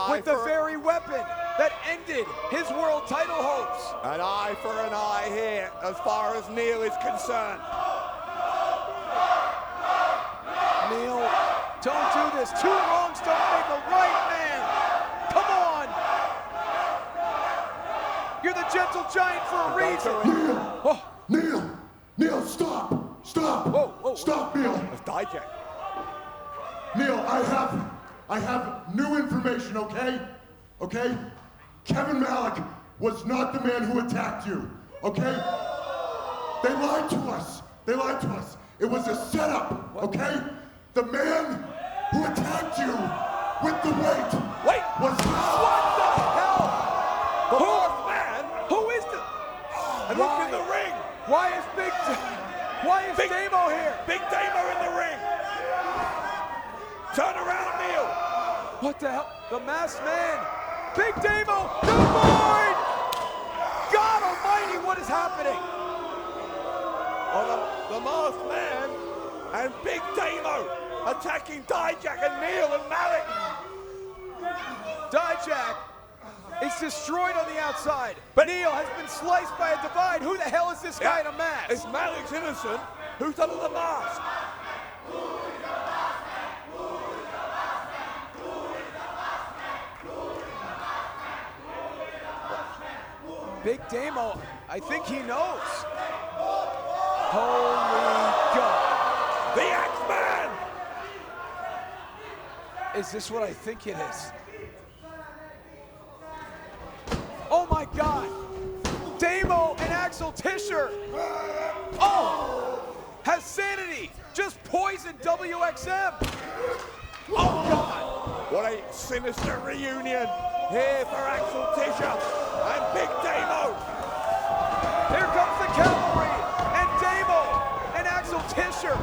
with the very weapon that ended his world title hopes. An eye for an eye here as far as Neel is concerned. Neel, don't do this. 2 wrongs don't make a right, man. Come on. You're the gentle giant for a reason. Neel, stop. Stop. Whoa. Stop, Neel. Let's digest. Neel, I have new information, okay? Okay? Kevin Malik was not the man who attacked you, okay? They lied to us. They lied to us. It was a setup, okay? The man who attacked you with the weight was... What the hell? The fourth man? Who is the... And look in the ring. Why is Big Damo here? Big Damo in the ring. Turn around, Neel. What the hell? The masked man. Big Damo. The board. God almighty, what is happening? Oh, the masked man and Big Damo attacking Dijak and Neel and Malik. Dijak is destroyed on the outside, but Neel has been sliced by a divide. Who the hell is this guy in a mask? It's Malik's innocent. Who's under the mask? Big Damo, I think he knows. Holy God. The X-Man! Is this what I think it is? Oh my God! Damo and Axel Tischer! Oh! Has Sanity just poisoned WXM? Oh God! What a sinister reunion here for Axel Tischer and Big Damo. Here comes the cavalry, and Damo and Axel Tischer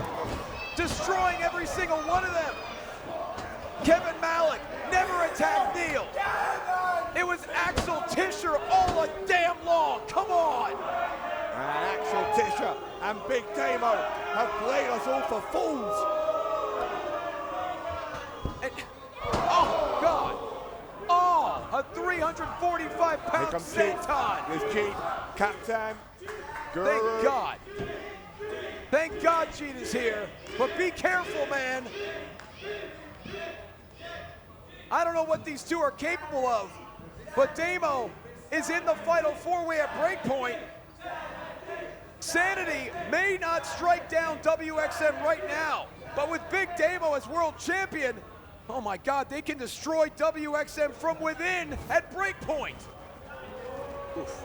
destroying every single one of them. Kevin Malik never attacked Neel. It was Axel Tischer all a damn long. Come on. And Axel Tischer and Big Damo have played us all for fools. And, oh God. Oh, a 345-pound senton. There's Jeet, Kaptaan, Guru. Thank God. Thank God Jeet is here. But be careful, man. I don't know what these two are capable of, but Damo is in the Final 4-way at BreakPoint. Sanity may not strike down WXM right now, but with Big Damo as world champion, oh my God, they can destroy WXM from within at BreakPoint. Oof.